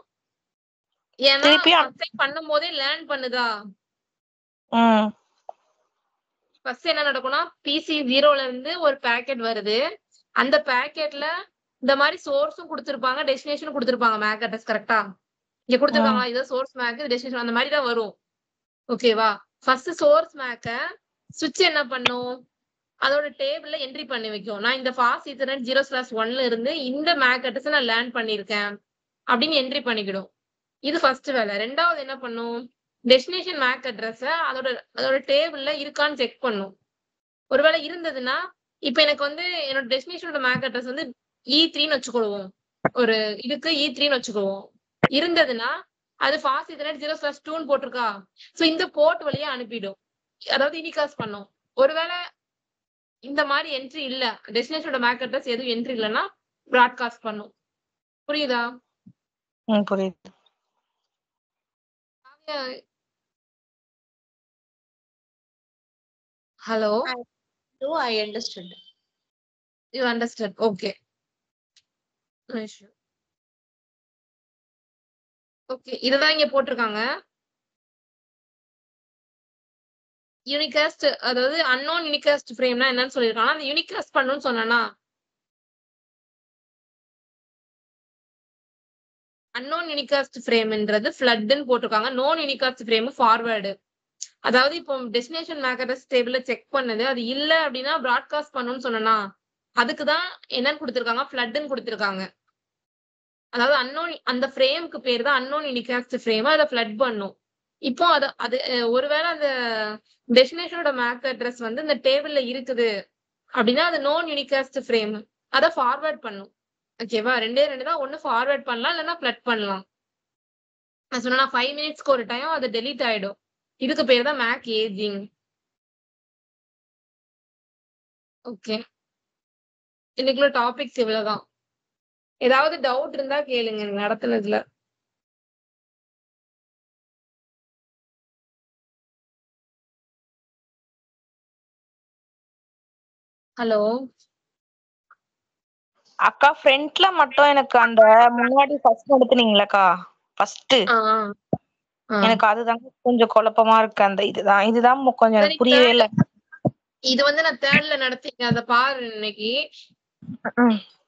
S1: ஏன்னா
S2: திருப்பியும்
S1: ஃபர்ஸ்ட் டைம் பண்ணும் போதே லேர்ன் பண்ணுதா.
S2: ம்
S1: ஃபர்ஸ்ட் என்ன நடக்கும்னா பிசி 0ல இருந்து ஒரு பேக்கெட் வருது. அந்த பேக்கெட்ல இந்த மாதிரி சோர்ஸும் கொடுத்திருப்பாங்க, டெஸ்டினேஷனும் கொடுத்திருப்பாங்க. மேக் அட்ரஸ் கரெக்டா இங்க
S2: ம்
S1: கொடுத்திருக்காங்களா, இது சோர்ஸ் மேக், டெஸ்டினேஷன் அந்த மாதிரி தான் வரும். ஓகேவா? ஃபர்ஸ்ட் சோர்ஸ் மேக்க சுவிட்ச் என்ன பண்ணும், அதோட டேபிள்ல என்ட்ரி பண்ணி வைக்கும். நான் இந்த ஃபாஸ்ட் ஈத்தர்நெட் 0/1ல இருந்து இந்த மேக் அட்ரஸ் நான் லேர்ன் பண்ணிருக்கேன் அப்படின்னு என்ட்ரி பண்ணிக்கிடும். இது ஃபர்ஸ்ட் வேலை. ரெண்டாவது என்ன பண்ணும், டெஸ்டினேஷன் மேக் அட்ரஸ் அதோட டேபிள்ல இருக்கான்னு செக் பண்ணும். ஒருவேளை இருந்ததுன்னா இப்ப எனக்கு வந்து என்னோட டெஸ்டினேஷனோட மேக் அட்ரஸ் வந்து E3ன்னு வச்சுக்கொள்வோம். ஒரு இதுக்கு E3ன்னு வச்சுக்குவோம். இருந்ததுன்னா அது ஃபாஸ்ட் ஈத்தர்நெட் 0/2ன்னு போட்டிருக்கா, சோ இந்த போர்ட் வழியா அனுப்பிடும். அதாவது யூனிகாஸ்ட் பண்ணும். ஒருவேளை இந்த மாதிரி என்ட்ரி இல்ல, டெஸ்டினேஷனோட மேக் அட்ரஸ் எதுவும் என்ட்ரி இல்லைன்னா பிராட்காஸ்ட் பண்ணும். புரியுதா?
S2: புரியுது.
S1: Hello,
S3: I understood.
S1: You understand? Okay, okay. இதுதான் இங்க போட்டிருக்காங்க. யூனிகாஸ்ட், அதாவது அன்னோன் யூனிகாஸ்ட் ஃப்ரேம்னா என்னன்னு சொல்லிருக்காங்க. அந்த யூனிகாஸ்ட் பண்ணணும்னு சொன்னா அன்னோன் யூனிகாஸ்ட் ஃப்ரேம்ன்றது ஃப்ளட்ன்னு போட்டிருக்காங்க. Known unicast frame forward. அதாவது இப்போ டெஸ்டினேஷன் மேக் அட்ரஸ் டேபிள்ல செக் பண்ணுது, அது இல்ல அப்படின்னா பிராட்காஸ்ட் பண்ணணும்னு சொன்னா அதுக்குதான் என்னன்னு கொடுத்திருக்காங்க, ஃப்ளட்ன்னு கொடுத்திருக்காங்க. அதாவது அன்னோன், அந்த ஃப்ரேம்க்கு பேர் தான் அன்னோன் யூனிகாஸ்ட் ஃப்ரேம். அதை ஃப்ளட் பண்ணும். இப்போ அது ஒருவேளை அந்த டெஸ்டினேஷனோட மேக் அட்ரஸ் வந்து இந்த டேபிள்ல இருக்குது அப்படின்னா அது நோன் யூனிகாஸ்ட் ஃப்ரேம், அதை ஃபார்வர்ட் பண்ணும். ஓகேவா? ரெண்டே ரெண்டு தான், ஒன்னு ஃபார்வர்ட் பண்ணலாம் இல்லைன்னா ஃப்ளட் பண்ணலாம். நான் சொன்னா 5 மினிட்ஸ்க்கு ஒரு டைம் அது டெலீட் ஆயிடும். இதுக்கு பேர் தான் மேக் ஏஜிங். ஓகே, இன்னைக்குள்ள டாபிக்ஸ் இவ்வளவுதான். ஏதாவது டவுட் இருந்தா கேளுங்க நடத்துனதுல. ஹலோ
S2: அக்கா, ஃப்ரண்ட்ல மட்டும் எனக்கு அந்த முன்னாடி ஃபர்ஸ்ட் நடத்துனீங்களக்கா, ஃபர்ஸ்ட் எனக்கு அதுதாங்க கொஞ்சம் குழப்பமா இருக்கு. அந்த இதுதான் கொஞ்சம் எனக்கு புரியவே இல்ல.
S1: இது வந்து நான் தேர்ட்ல நடத்தீங்க, அத பாரு இன்னைக்கு.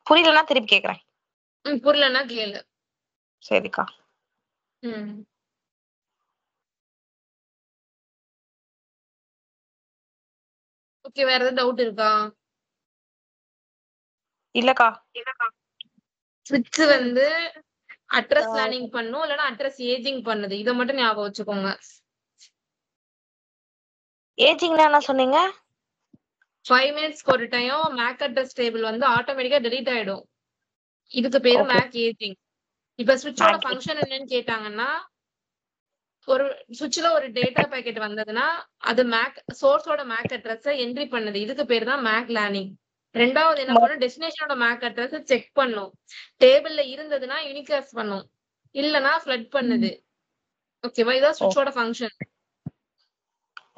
S2: புரியலன்னா திருப்பி கேக்குறேன்.
S1: புரியலன்னா கேளு.
S2: சரிக்கா.
S1: ஓகே, வேற ஏதாவது டவுட் இருக்கா?
S2: இல்லக்கா.
S1: ஸ்விட்ச் வந்து அட்ரஸ் லேர்னிங் பண்ணும், இல்லனா அட்ரஸ் ஏஜிங் பண்ணுது. இத மட்டும் ஞாபகம் வச்சுக்கோங்க.
S2: ஏஜிங்னா என்ன சொன்னீங்க?
S1: 5 மினிட்ஸ்க்கு ஒரு டைம் மேக் அட்ரஸ் டேபிள் வந்து ஆட்டோமேட்டிக்கா டெலீட் ஆயிடும். இதுக்கு பேரு மேக் ஏஜிங். இப்ப ஸ்விட்சோட ஃபங்க்ஷன் என்னன்னு கேட்டாங்கன்னா ஒரு சுவிட்ச்ல ஒரு டேட்டா பாக்கெட் வந்ததுன்னா அது மேக் சோர்ஸோட மேக் அட்ரஸ் என்ட்ரி பண்ணுது. இதுக்கு பேர் தான் மேக் லேர்னிங். ரெண்டாவது என்ன பண்ணும், டெஸ்டினேஷனோட மேக் அட்ரஸ் செக் பண்ணும். டேபிள்ல இருந்ததுன்னா யூனிகாஸ்ட் பண்ணும், இல்லனா ஃப்ளட் பண்ணுது. ஓகேவா? இதான் சுவிட்சோட ஃபங்க்ஷன்.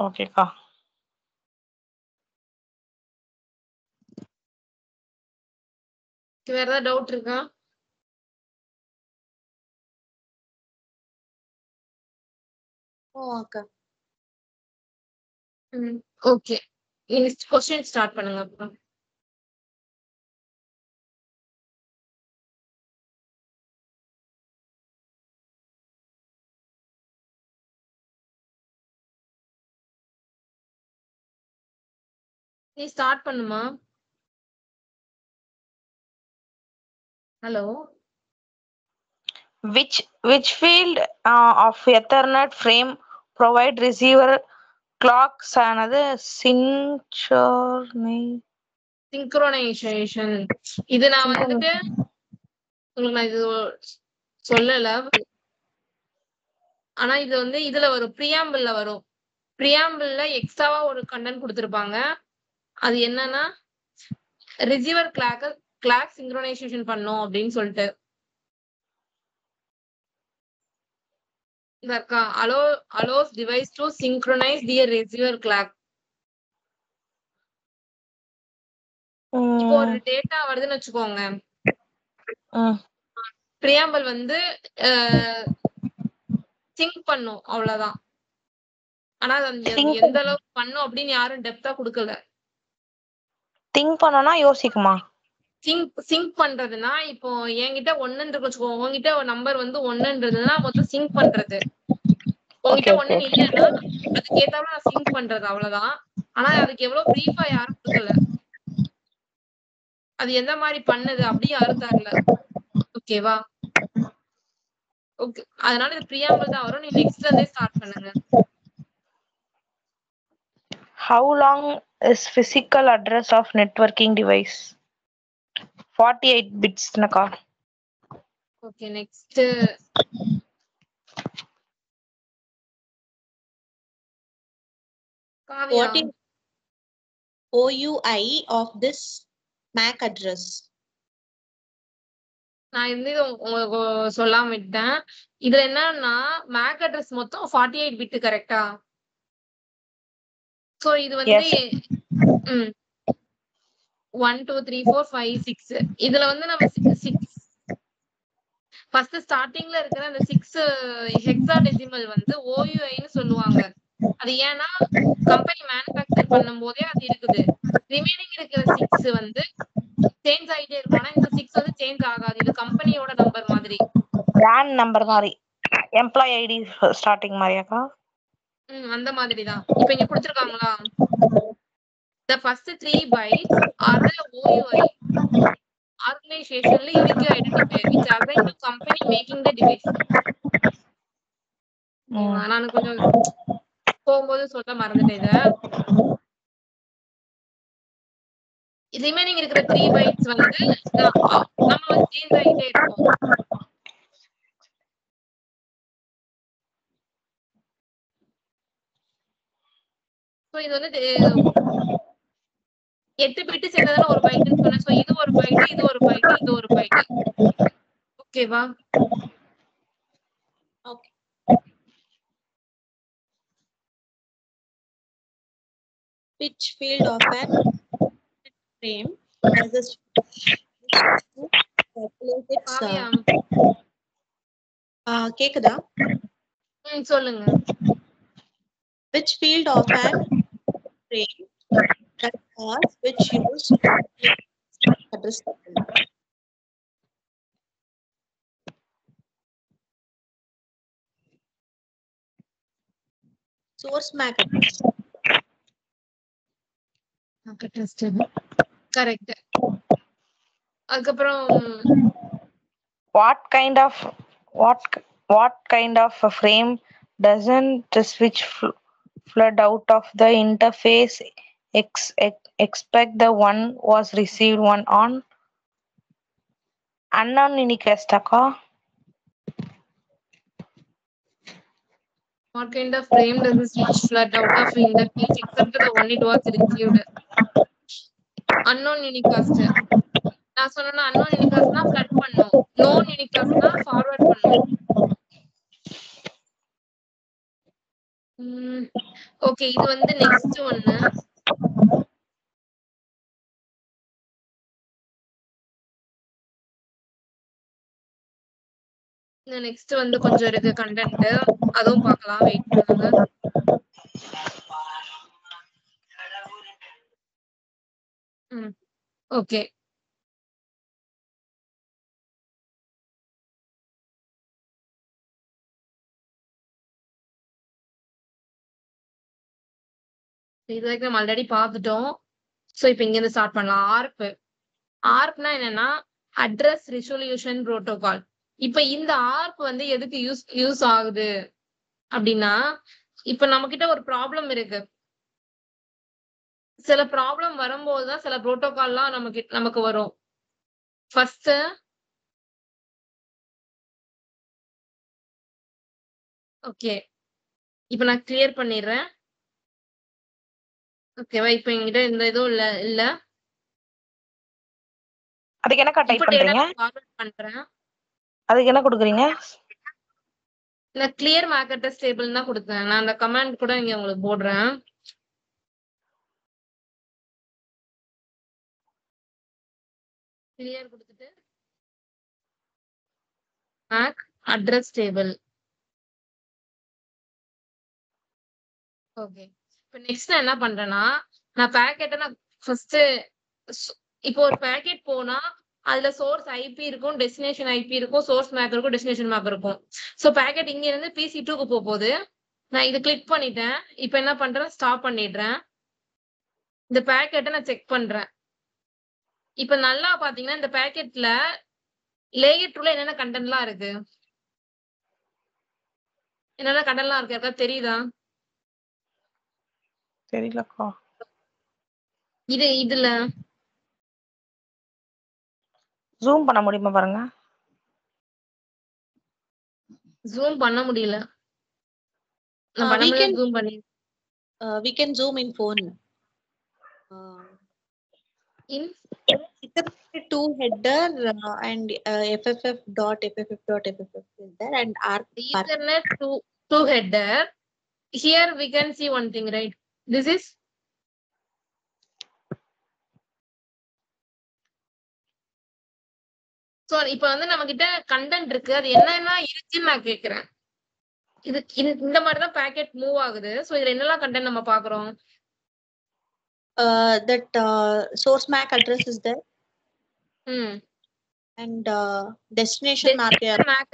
S2: ஓகேக்கா.
S1: வேற ஏதாவது டவுட் இருக்கா?
S3: அக்கா.
S1: ஓகே, நீங்க क्वेश्चन ஸ்டார்ட் பண்ணுங்க அப்புறம். நீ ஸ்டார்ட் பண்ணுமா? Hello.
S2: Which field of Ethernet frame provide receiver clocks another
S1: சிங்க்ரோனைசேஷன். இது நான் வந்துட்டு உங்களுக்கு நான் இது சொல்லல. ஆனா இது வந்து இதுல வரும், பிரியாம்பிள்ல வரும். பிரியாம்பிள்ல எக்ஸ்ட்ராவா ஒரு கண்டென்ட் கொடுத்திருப்பாங்க. அது என்னன்னா ரிசீவர் கிளாக் சிங்க்ரோனைசேஷன் பண்ணும் அப்படின்னு சொல்லிட்டு. இதற்கா allows device to synchronize the receiver clock. இப்போ ஒரு டேட்டா வருதுன்னு வச்சுக்கோங்க. பிரியாம்பிள் வந்து சிங்க் பண்ணும், அவ்வளவுதான். ஆனா அது எந்த அளவுக்கு பண்ணும் அப்படின்னு யாரும் டெப்தா கொடுக்கல.
S2: திங்க் பண்ணனா யோசிக்குமா?
S1: சிங்க் பண்றதுன்னா இப்போ என்கிட்ட 1 வச்சுக்கோங்க, உங்ககிட்ட ஒரு நம்பர் வந்து 1ன்றதுன்னா மொத்தம் சிங்க் பண்றது. உங்ககிட்ட 1 இல்லைன்னா அதுக்கு ஏத்தாப்புல நான் சிங்க் பண்றது, அவ்வளவுதான். ஆனா அதுக்கு எவ்வளவு பிரீஃபா யாரும் கொடுக்கல. அது எந்த மாதிரி பண்ணுது அப்படி யாரும் தரல. ஓகேவா? ஓகே, அதனால இது பிரியாம்பிள் தான் வரும். நீங்க நெக்ஸ்ட்ல இருந்தே ஸ்டார்ட் பண்ணுங்க.
S2: How long is physical address of networking device? 48 bits naka.
S1: Okay, next Kavya.
S3: What is OUI of this MAC address?
S1: நான் வந்து உங்களுக்கு சொல்லாம விட்டேன். இதுல என்னன்னா மேக் அட்ரஸ் மொத்தம் 48 பிட், கரெக்டா? சோ இது வந்து 1 2 3 4 5 6. இதுல வந்து நம்ம 6 ஃபர்ஸ்ட் ஸ்டார்டிங்ல இருக்கிற அந்த 6 ஹெக்ஸாடெசிமல் வந்து OUI-ன்னு சொல்லுவாங்க. அது ஏன்னா கம்பெனி மேனுஃபேக்சர் பண்ணும் போதே அது இருக்குது. ரிமைனிங் இருக்கிற 6 வந்து சேஞ்ச் ஆயிட்டே இருக்கும். ஆனா இந்த 6 வந்து சேஞ்ச் ஆகாது. இது கம்பெனியோட நம்பர் மாதிரி,
S2: பிராண்ட் நம்பர் மாதிரி, எம்ப்ளாயி ஐடி ஸ்டார்டிங் மாதிரியாக்கா?
S1: அந்த மாதிரி தான். இப்போ இங்க கொடுத்திருக்காங்களா, the first 3 bytes are the OUI organizationally unique identifier which assigned to company making the device. நான் கொஞ்சம் போகும்போது சொல்ல மறந்துட்டேன். இத ரிமைனிங் இருக்கிற 3 bytes வந்து நம்ம வந்து சேஞ்ச் ஆகிட்டே இருக்கும். சோ இது வந்து 8 பிட் சேர்ந்ததால ஒரு பைட்னு சொன்னேன். சோ இது ஒரு பைட், இது ஒரு பைட், இது ஒரு பைட். ஓகேவா?
S3: Okay. Which field of an frame has a calculate its கேக்குதா?
S1: சொல்லுங்க.
S3: Which field of an frame that has which use address? Source MAC address.
S1: Correct. அதுக்கப்புறம்
S2: what kind of a frame doesn't the switch flood out of the interface expect the one was received one on unknown unique அக்கா?
S1: What kind of frame does this switch flood out of in the page except the one it was received? Unknown unicast. நான் சொன்னேன்னா unknown unicastனா flood பண்ணும். known unicastனா forward பண்ணும். Okay இது வந்து next ஒன்னு. Next வந்து கொஞ்சம் இருக்கு கண்டென்ட், அதுவும் பார்க்கலாம். வெயிட் பண்ணுங்க. ஓகே இது வரைக்கும் நம்ம ஆல்ரெடி பார்த்துட்டோம். ஸோ இப்போ இங்க இருந்து ஸ்டார்ட் பண்ணலாம். ஆர்ப்னா என்னன்னா அட்ரஸ் ரிசொல்யூஷன் புரோட்டோகால். இப்ப இந்த ஆர்ப் வந்து எதுக்கு யூஸ் ஆகுது அப்படின்னா, இப்ப நம்ம கிட்ட ஒரு ப்ராப்ளம் இருக்கு. சில ப்ராப்ளம் வரும்போதுதான் சில புரோட்டோகால்லாம் நமக்கு வரும். ஃபர்ஸ்ட் ஓகே இப்ப நான் கிளியர் பண்ணிடுறேன். ஓகேவா? இப்ப என்கிட்ட இந்த இதுவும் இல்ல.
S2: அதுக்கு என்ன டைப் பண்றீங்க?
S1: ஃபார்வர்ட் பண்றேன்.
S2: அதுக்கு என்ன கொடுக்குறீங்க?
S1: நான் கிளியர் மேக் அட்ரஸ் டேபிள் தான் கொடுத்தேன். நான் அந்த கமாண்ட் கூட இங்க உங்களுக்கு போடுறேன். கிளியர் கொடுத்துட்டு மேக் அட்ரஸ் டேபிள். ஓகே இப்போ நெக்ஸ்ட் நான் என்ன பண்றேன்னா, நான் பேக்கெட்டை நான் ஃபர்ஸ்ட் இப்போ ஒரு பேக்கெட் போனா அதுல சோர்ஸ் ஐபி இருக்கும், டெஸ்டினேஷன் ஐபி இருக்கும், சோர்ஸ் மேப் இருக்கும், டெஸ்டினேஷன் மேப் இருக்கும். ஸோ பேக்கெட் இங்க இருந்து PC2க்கு போகுது. நான் இதை கிளிக் பண்ணிட்டேன். இப்போ என்ன பண்றேன், ஸ்டாப் பண்ணிடுறேன். இந்த பேக்கெட்டை நான் செக் பண்றேன். இப்ப நல்லா பாத்தீங்கன்னா இந்த பேக்கெட்ல லேயர் 2ல என்னென்ன கண்டென்ட்லாம் இருக்கு, என்னென்ன கண்டென்ட்லாம் இருக்கு யாருக்கா தெரியுதா?
S2: தெரியலக்கா.
S1: இதுல
S2: ஜூம் பண்ண முடியுமா பாருங்க.
S1: ஜூம் பண்ண முடியல. நான் பண்ணவே ஜூம் பண்ணி
S3: we can zoom in phone.
S1: in
S3: Ethernet 2 header and fff.fff.fff is there and arc.
S1: Ethernet to header. Here we can see one thing, right? This is so இப்ப வந்து நம்ம கிட்ட கண்டென்ட் இருக்கு. அது என்னென்ன இருக்குன்னு நான் கேக்குறேன். இது இந்த மாதிரி தான் பேக்கெட் மூவ் ஆகுது. சோ இதுல என்னெல்லாம் கண்டென்ட் நம்ம பாக்குறோம்?
S3: That source MAC address is there. And destination MAC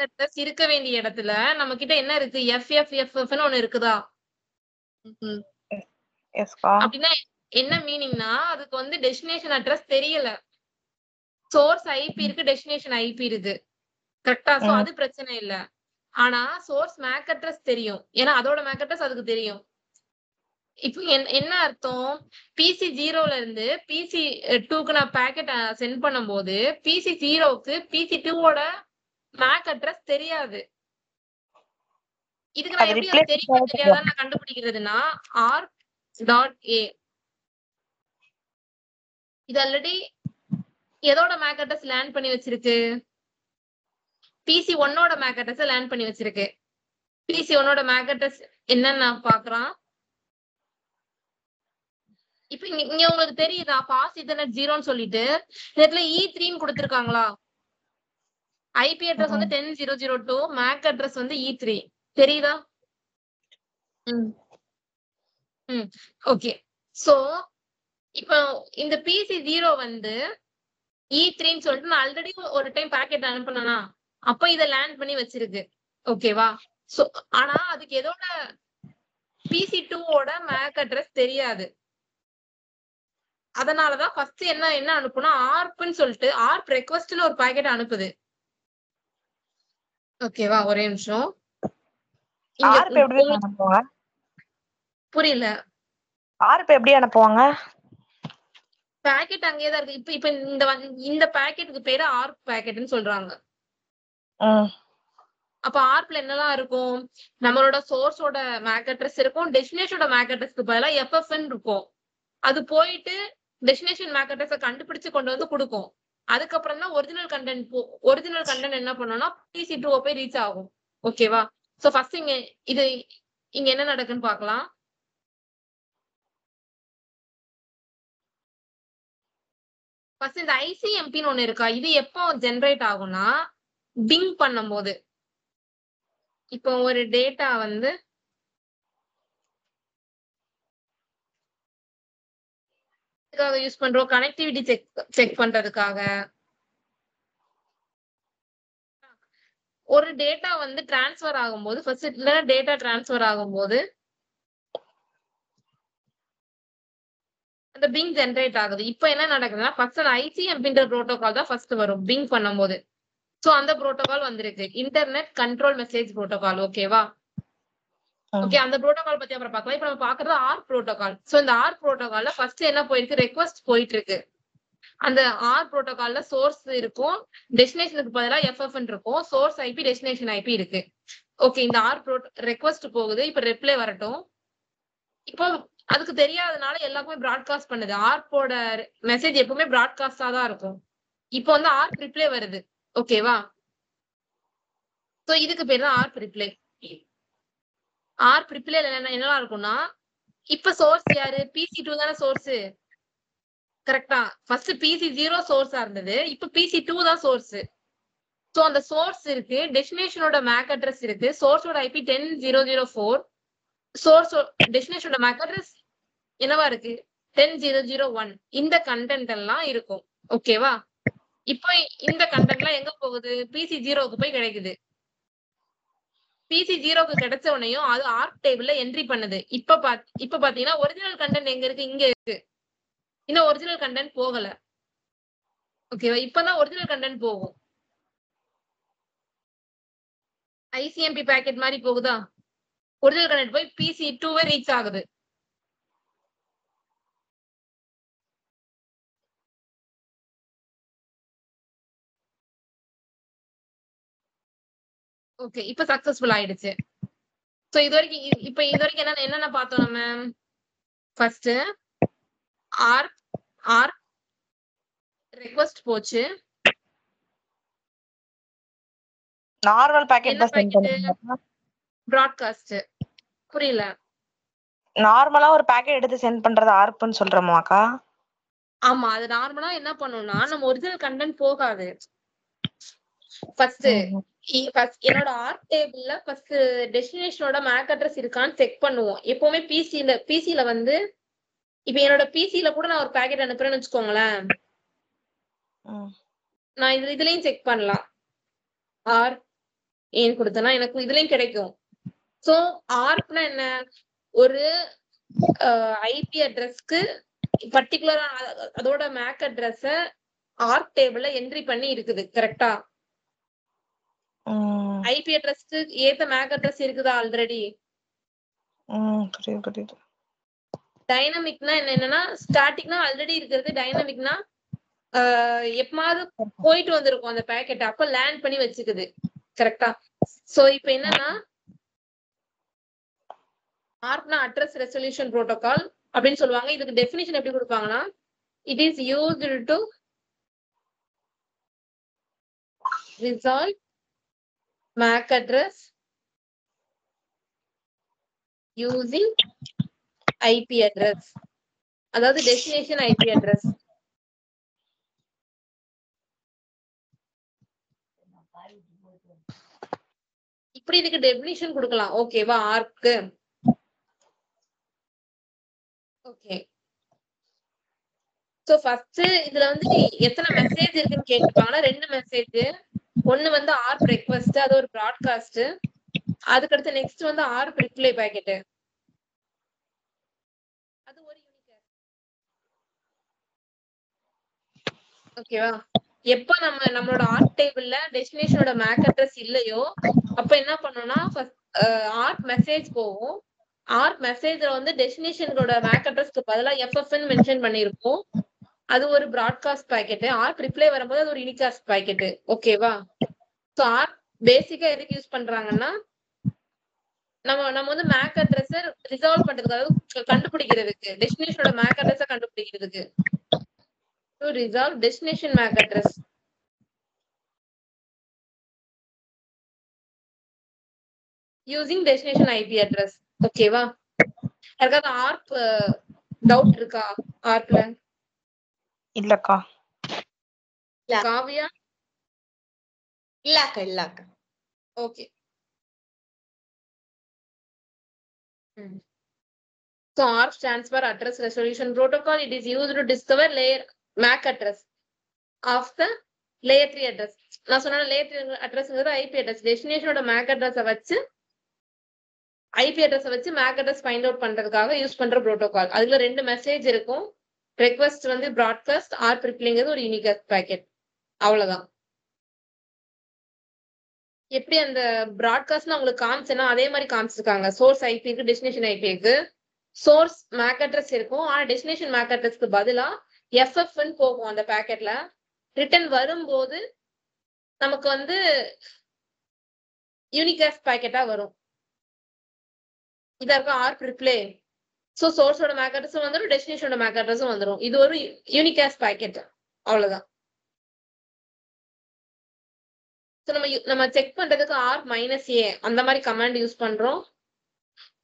S1: address இருக்க வேண்டிய இடத்துல நம்ம கிட்ட என்ன இருக்கு? FFFF ன்னு ஒன்னு இருக்குதா? அப்படின்னா என்ன மீனிங்னா, அதுக்கு வந்து டெஸ்டினேஷன் அட்ரஸ் தெரியல. சோர்ஸ் ஐபி இருக்கு, டெஸ்டினேஷன் ஐபி இருக்கு, கரெக்டா? சோ அது பிரச்சனை இல்ல. ஆனா சோர்ஸ் மேக் அட்ரஸ் தெரியும், ஏன்னா அதோட மேக் அட்ரஸ் அதுக்கு தெரியும். இப்போ என்ன அர்த்தம், PC0ல இருந்து PC2க்கு நான் பாக்கெட் சென்ட் பண்ணும்போது PC0க்கு PC2ஓட மேக் அட்ரஸ் தெரியாது. இதுக்கு நான் எப்படி தெரியுமா தெரியாதான்னு நான் கண்டுபிடிக்கிறதுனா arc.a. இது ஆல்ரெடி எதோட மேக் அட்ரஸ் லேண்ட் பண்ணி வச்சிருக்கு? PC1ஓட மேக் அட்ரஸ் லேண்ட் பண்ணி வச்சிருக்கு. PC1ஓட மேக் அட்ரஸ் என்னன்னு நான் பாக்குறேன். இப்ப இங்க உங்களுக்கு தெரியுதா பாஸ் இத்தர்நெட் 0ன்னு சொல்லிட்டு இதுல E3ன்னு கொடுத்திருக்காங்களா? ஐபி அட்ரஸ் வந்து 10.0.0.2, மேக் அட்ரஸ் வந்து E3 தெரியுதா? ஓகே. சோ இப்போ இந்த PC0 வந்து E3ன்னு சொல்லிட்டு நான் ஆல்ரெடி ஒரு டைம் பாக்கெட் அனுப்புனேனா, அப்ப இத லேண்ட் பண்ணி வச்சிருக்கு. ஓகேவா? சோ ஆனா அதுக்கு எதோட PC2ஓட மேக் அட்ரஸ் தெரியாது. அதனாலதான் ஃபர்ஸ்ட் என்ன அனுப்புனா ஆர்ப்னு சொல்லிட்டு ஆர்ப் ரெக்வெஸ்ட்னு ஒரு பாக்கெட் அனுப்புது. ஓகேவா? ஒரே நிமிஷம்.
S2: ஆர்ப் எப்படி அனுப்புவாங்க?
S1: புரியல.
S2: ஆர்ப் எப்படி அனுப்புவாங்க?
S1: பாக்கெட் அங்கேயே தான் இருக்கு. இப்ப இந்த பாக்கெட்டுக்கு பேரு ஆர்ப் பாக்கெட்னு சொல்றாங்க. அப்ப ஆர்ப்ல என்னெல்லாம் இருக்கும்? நம்மளோட சோர்ஸோட மேக் அட்ரஸ் இருக்கும். டெஸ்டினேஷனோட மேக் அட்ரஸ்க்கு பதிலா எஃப்எஃப்என் இருக்கும். அது போயிட்டு டெஸ்டினேஷன் மேக் அட்ரஸ கண்டுபிடிச்சு கொண்டு வந்து கொடுக்கும். அதுக்கப்புறம் தான் ஒரிஜினல் கண்டென்ட் என்ன பண்ணும்னா PC2 போய் ரீச் ஆகும். ஓகேவா? சோ ஃபர்ஸ்ட் இங்க என்ன நடக்குன்னு பார்க்கலாம். ஃபர்ஸ்ட் இந்த ICMPன்னு ஒண்ணு இருக்கா? இது எப்போ ஜெனரேட் ஆகும்னா பிங் பண்ணும்போது. இப்போ ஒரு டேட்டா வந்து யூஸ் பண்றோம், கனெக்டிவிட்டி செக் பண்றதுக்காக. ஒரு டேட்டா வந்து டிரான்ஸ்ஃபர் ஆகும்போது ஃபர்ஸ்ட் டேட்டா டிரான்ஸ்ஃபர் ஆகும்போது அந்த பிங் ஜெனரேட் ஆகுது. இப்போ என்ன நடக்குதுன்னா ஃபர்ஸ்ட் ICMPன்ற புரோட்டோகால் தான் ஃபர்ஸ்ட் வரும் பிங் பண்ணும்போது. சோ அந்த புரோட்டோகால் வந்திருக்கு, இன்டர்நெட் கண்ட்ரோல் மெசேஜ் புரோட்டோகால். ஓகேவா? ஓகே, அந்த புரோட்டோகால் பத்தி அப்புறம் பார்க்கலாம். இப்போ நம்ம பாக்குறது ஆர்க் புரோட்டோகால். சோ இந்த ஆர்க் புரோட்டோகால்ல ஃபர்ஸ்ட் என்ன போயிருக்கு? ரெக்வெஸ்ட் போயிட்டு இருக்கு. அந்த ஆர்க் புரோட்டோகால்ல சோர்ஸ் இருக்கும், டெஸ்டினேஷனுக்கு பதிலா எஃப்எஃப்என் இருக்கும், சோர்ஸ் ஐபி டெஸ்டினேஷன் ஐபி இருக்கு. ஓகே, இந்த ஆர்க் ரெக்வெஸ்ட் போகுது. இப்போ ரிப்ளை வரட்டும். இப்போ அதுக்கு தெரியாதனால எல்லாருக்குமே பிராட்காஸ்ட் பண்ணுது. ஆர்ப்போட மெசேஜ் எப்பவுமே பிராட்காஸ்டா தான் இருக்கும். இப்போ வந்து ஆர்க் ரிப்ளை வருது. ஓகேவா? சோ இதுக்கு பேர் தான் ஆர்க் ரிப்ளை. ஆர்க் ரிப்ளைல என்னலாம் இருக்கும்னா, இப்ப சோர்ஸ் யாரு? PC2 தானே சோர்ஸ். கரெக்டா? ஃபர்ஸ்ட் PC0 சோர்ஸா இருந்தது, இப்ப PC2 தான் சோர்ஸ். சோ அந்த சோர்ஸ் இருக்கு, டெஸ்டினேஷனோட மேக் அட்ரஸ் இருக்கு, சோர்ஸோட ஐபி 10.0.0.4, சோர்ஸ் டெஸ்டினேஷனோட மேக் அட்ரஸ் என்னவா இருக்கு? 10.0.0.1. இந்த கண்டென்ட் எல்லாம் இருக்கும். ஓகேவா? இப்போ இந்த கண்டென்ட்லாம் எங்க போகுது? PC0க்கு போய் கிடைக்குது. PC0க்கு கிடைச்ச உடனேயும் அது ஆர்க் டேபிள்ல என்ட்ரி பண்ணுது. இப்ப பாத்தீங்கன்னா ஒரிஜினல் கண்டென்ட் எங்க இருக்கு? இங்க இருக்கு. இன்னும் ஒரிஜினல் கண்டென்ட் போகல. ஓகேவா? இப்பதான் ஒரிஜினல் கண்டென்ட் போகும். ICMP பேக்கெட் மாதிரி போகுதா? ஒரிஜினல் கண்டென்ட் போய் PC2 ரீச் ஆகுது. ஓகே, இப்ப சக்சஸ்ஃபுல் ஆயிடுச்சு. சோ இது வரைக்கும் என்னென்ன பார்த்தோம் நம்ம? ஃபர்ஸ்ட் ஆர்க் ரெக்வெஸ்ட் போச்சு.
S2: நார்மல் பாக்கெட்
S1: என்ன
S2: தான் சென்ட் பண்ணுவாங்க.
S1: பிராட்காஸ்ட். புரியல.
S2: நார்மலா ஒரு பாக்கெட் எடுத்து சென்ட் பண்றது ஆர்ப்னு சொல்றோமாக்கா?
S1: ஆமா, அது நார்மலா என்ன பண்ணும்னா நம்ம ஒரிஜினல் கண்டென்ட் போகாது. ஃபர்ஸ்ட் என்னோட ஆர்க் டேபிள்ல ஃபர்ஸ்ட் டெஸ்டினேஷனோட மேக் அட்ரஸ் இருக்கான்னு செக் பண்ணுவோம். எப்பவுமே பிசில வந்து இப்ப என்னோட பிசில கூட நான் ஒரு பாக்கெட் அனுப்புறேன்னு வச்சுக்கோங்களேன், நான் இதுலயும் செக் பண்ணலாம். ஆர்க் ஏன் கொடுத்தனா எனக்கு இதுலயும் கிடைக்கும். சோ ஆர்க்னா என்ன? ஒரு ஐபி அட்ரஸ்க்கு பர்டிகுலரா அதோட மேக் அட்ரஸ ஆர்க் டேபிள்ல என்ட்ரி பண்ணி இருக்குது. கரெக்டா? ஐபி அட்ரஸ்க்கு ஏத்த மேக் அட்ரஸ் இருக்குதா ஆல்ரெடி?
S2: புரியுது.
S1: டைனமிக்னா என்னன்னா ஸ்டாட்டிக்னா ஆல்ரெடி இருக்கிறது, டைனமிக்னா எப்பமாவது போயிட்டு வந்திருக்கும் அந்த பேக்கெட், அப்ப லேண்ட் பண்ணி வச்சுக்குது. கரெக்டா? சோ இப்போ என்னன்னா ஆர்க்னா அட்ரஸ் ரெசல்யூஷன் புரோட்டோகால் அப்படின்னு சொல்லுவாங்க. இதுக்கு டெஃபினிஷன் எப்படி கொடுப்பாங்கன்னா, it is used to resolve MAC address using IP address. அதாவது டெஸ்டினேஷன் IP address. இப்படி இதுக்கு டெஃபினிஷன் கொடுக்கலாம். ஓகேவா? ஆர்க்கு. ஓகே, சோ ஃபர்ஸ்ட் இதுல வந்து எத்தனை மெசேஜ் இருக்குன்னு கேட்டுப்பாங்கன்னா 2 மெசேஜ். ஒன்னு வந்து ஆர்க் ரெக்வெஸ்ட், அது ஒரு பிராட்காஸ்ட். அதுக்கடுத்து நெக்ஸ்ட் வந்து ஆர்க் ரிப்ளை பாக்கெட், அது ஒரு யூனிக். ஓகேவா? எப்ப நம்மளோட ஆர்க் டேபிள்ல டெஸ்டினேஷனோட மேக் அட்ரஸ் இல்லையோ அப்ப என்ன பண்ணோம்னா ஆர்க் மெசேஜ் போகும். ஆர்க் மெசேஜ்ல வந்து டெஸ்டினேஷனோட மேக் அட்ரஸ்க்கு பதிலா எஃப்எஃப்னு மென்ஷன் பண்ணிருப்போம். அது ஒரு பிராட்காஸ்ட் பாக்கெட். ஆர்க் ரிப்ளை வரும்போது அது ஒரு யூனிகாஸ்ட் பாக்கெட். ஓகேவா? சோ பேசிக்கா எதுக்கு யூஸ் பண்றாங்கன்னா நம்ம வந்து மேக் அட்ரஸ் ரிசால்வ் பண்றதுக்கு, அதாவது கண்டுபிடிக்கிறதுக்கு, டெஸ்டினேஷனோட மேக் அட்ரஸ கண்டுபிடிக்கிறதுக்கு. To resolve destination MAC address using destination IP address. ஓகேவா? யாருக்காவது ஆர்ப் டவுட் இருக்கா? ஆர்ப்ல
S2: இல்லக்கா.
S1: காவியா?
S3: இல்லக்கா.
S1: Okay. So ARP stands for Address Resolution Protocol. It is used to discover layer MAC address of the layer 3 address. நான் சொன்ன layer 3 addressங்கிறது IP address. டெஸ்டினேஷனோட MAC address வச்சு IP address வச்சு MAC address find out பண்றதுக்காக use பண்ற protocol. அதுல 2 message இருக்கும். Request வந்து broadcast, ARP ரிப்ளைங்கிறது ஒரு யூனிகாஸ்ட் பாக்கெட். அவ்வளவுதான். எப்படி அந்த ப்ராட்காஸ்ட்னா உங்களுக்கு காமிச்சேன்னா அதே மாதிரி காமிச்சிருக்காங்க. சோர்ஸ் ஐபிக்கு, டெஸ்டினேஷன் ஐபிக்கு சோர்ஸ் மேக் அட்ரஸ் இருக்கும். ஆனா டெஸ்டினேஷன் மேக் அட்ரஸ்க்கு பதிலா எஃப்எஃப்னு போகும் அந்த பாக்கெட்ல. ரிட்டர்ன் வரும்போது நமக்கு வந்து யூனிகாஸ்ட் பாக்கெட்டா வரும். இதா இருக்கும் ஆர்ப் ரிப்ளே. சோ சோர்ஸோட மேக் அட்ரஸும் வந்துடும், டெஸ்டினேஷனோட மேக் அட்ரஸும் வந்துடும். இது ஒரு யூனிகாஸ்ட் பாக்கெட். அவ்வளவுதான். நம்ம செக் பண்றதுக்கு ஆர்ப் -a அந்த மாதிரி கமாண்ட் யூஸ் பண்றோம்.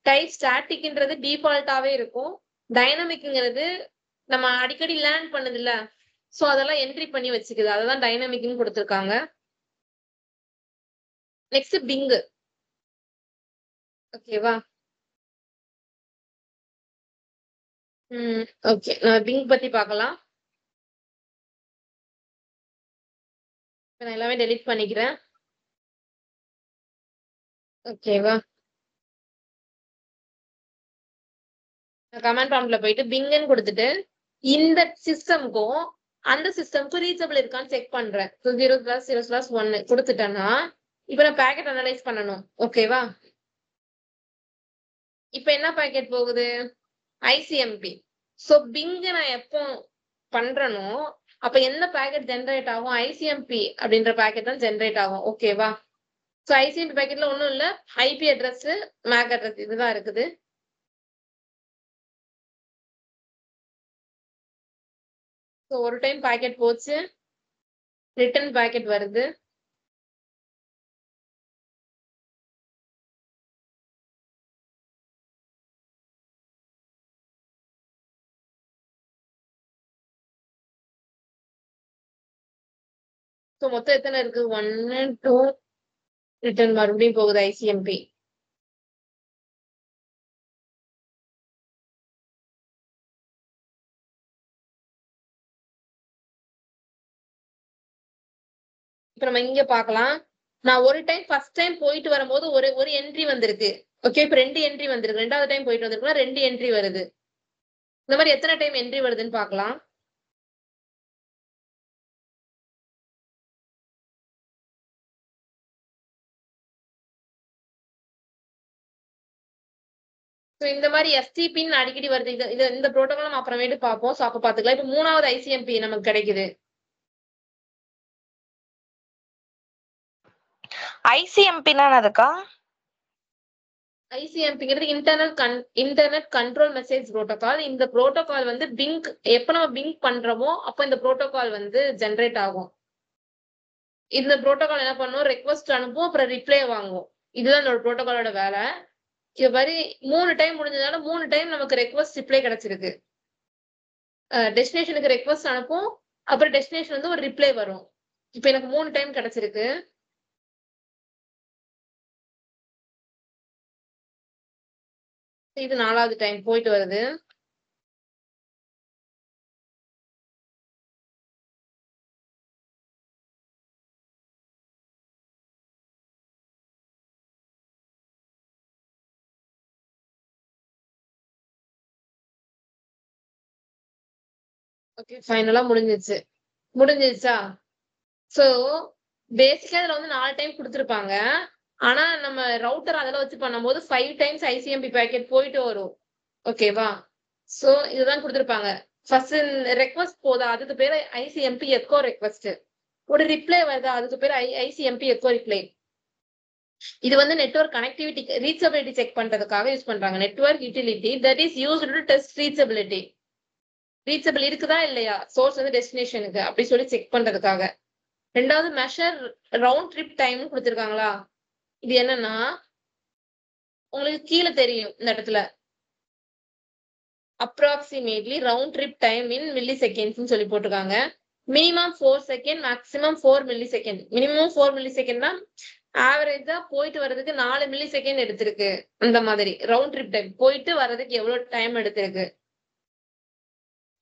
S1: டைப் ஸ்டாட்டிக்ன்றது டிஃபால்ட்டாவே இருக்கும். டைனமிக்ங்கிறது நம்ம அடிக்கடி லேர்ன் பண்ணது இல்ல, சோ அதெல்லாம் என்ட்ரி பண்ணி வச்சுக்குது. அததான் டைனமிக்னு கொடுத்திருக்காங்க. Next ping. ஓகேவா? ஓகே, நான் பிங் பத்தி பார்க்கலாம். நான் எல்லாமே டெலீட் பண்ணிக்கிறேன். ஓகேவா? கமாண்ட் ப்ராம்ப்ட்ல போயிட்டு பிங்ன்னு கொடுத்துட்டு இந்த சிஸ்டம்க்கும் அந்த சிஸ்டம்க்கும் ரீச்சபிள் இருக்கான்னு செக் பண்றேன். 0/0/1 கொடுத்துட்டேன்னா இப்ப நான் பேக்கெட் அனலைஸ் பண்ணணும். ஓகேவா? இப்ப என்ன பேக்கெட் போகுது? ஐசிஎம்பி. சோ பிங் நான் எப்போ பண்றனோ அப்ப எந்த பேக்கெட் ஜென்ரேட் ஆகும்? ஐசிஎம்பி அப்படின்ற பேக்கெட் தான் ஜென்ரேட் ஆகும். ஓகேவா? சோ ஐசிஎம்பி பேக்கெட்ல ஒண்ணும் இல்ல, ஐபி அட்ரஸ், மேக் அட்ரஸ் இதுதான் இருக்குது. ஸோ ஒரு டைம் பாக்கெட் போச்சு, ரிட்டர்ன் பாக்கெட் வருது. ஸோ மொத்தம் எத்தனை இருக்கு? 1 2 ரிட்டர்ன் மறுபடியும் போகுது ஐசிஎம்பி. இப்ப நம்ம இங்க பார்க்கலாம். நான் ஒரு டைம் ஃபர்ஸ்ட் டைம் போயிட்டு வரும்போது ஒரு என்ட்ரி வந்திருக்கு. ஓகே, இப்ப 2 என்ட்ரி வந்திருக்கு. 2வது டைம் போயிட்டு வந்திருக்குன்னா 2 என்ட்ரி வருது. இந்த மாதிரி எத்தனை டைம் என்ட்ரி வருதுன்னு பார்க்கலாம். இந்த மாதிரி எஸ்டிபின்னு அடிக்கடி வருது. இந்த புரோட்டோகால் நம்ம அப்புறமேட்டு பார்ப்போம். ஸோ அப்ப பாத்துக்கலாம். இப்ப 3வது ஐசிஎம்பி நமக்கு கிடைக்குது.
S2: ஐசிஎம்பினா என்னதுக்கா?
S1: ஐசிஎம்பிங்கிறது இன்டர்நெட் கண்ட்ரோல் மெசேஜ் புரோட்டோகால். இந்த புரோட்டோகால் வந்து பிங்க் எப்ப நம்ம பிங்க் பண்றோமோ அப்ப இந்த புரோட்டோகால் வந்து ஜென்ரேட் ஆகும். இந்த புரோட்டோகால் என்ன பண்ணும்? ரெக்வஸ்ட் அனுப்பும், அப்புறம் ரிப்ளை வாங்கும். இதுதான் இந்த புரோட்டோகாலோட வேலை. இது மாதிரி 3 டைம் முடிஞ்சதால 3 டைம் நமக்கு ரெக்வஸ்ட் ரிப்ளை கிடைச்சிருக்கு. டெஸ்டினேஷனுக்கு ரெக்வஸ்ட் அனுப்பும், அப்புறம் டெஸ்டினேஷன் வந்து ஒரு ரிப்ளை வரும். இப்ப எனக்கு 3 டைம் கிடைச்சிருக்கு. இது 4வது டைம் போயிட்டு வருது. ஓகே, ஃபைனலா முடிஞ்சிருச்சா? சோ பேசிக்கா இதுல வந்து 4 டைம் கொடுத்திருப்பாங்க. ஆனா நம்ம ரவுட்டர் அதெல்லாம் வச்சு பண்ணும்போது 5 டைம்ஸ் ஐசிஎம்பி பேக்கெட் போயிட்டு வரும். ஓகேவா? சோ இதுதான் கொடுத்திருப்பாங்க. ஃபர்ஸ்ட் ரெக்வஸ்ட் போதா, அதுக்கு பேரு ஐசிஎம்பி எக்கோ ரெக்வஸ்ட். ஒரு ரிப்ளை வருதா, அதுக்கு பேரு ஐசிஎம்பி எக்கோ ரிப்ளை. இது வந்து நெட்வொர்க் கனெக்டிவிட்டி ரீச்சபிலிட்டி செக் பண்றதுக்காக யூஸ் பண்றாங்க. Network utility that is used to test reachability. Reachable இருக்குதா இல்லையா சோர்ஸ் வந்து டெஸ்டினேஷனுக்கு அப்படி சொல்லி செக் பண்றதுக்காக. ரெண்டாவது மெஷர் ரவுண்ட் ட்ரிப் டைம் கொடுத்திருக்காங்களா? இது என்னன்னா உங்களுக்கு கீழே தெரியும் இந்த இடத்துல approximately round trip time in milliseconds சொல்லி போட்டிருக்காங்க. Minimum 4 second maximum 4 millisecond. Minimum 4 மில்லி செகண்ட்னா ஆவரேஜா போயிட்டு வர்றதுக்கு 4 மில்லி செகண்ட் எடுத்திருக்கு. அந்த மாதிரி ரவுண்ட் ட்ரிப் டைம் போயிட்டு வர்றதுக்கு எவ்வளவு டைம் எடுத்திருக்கு.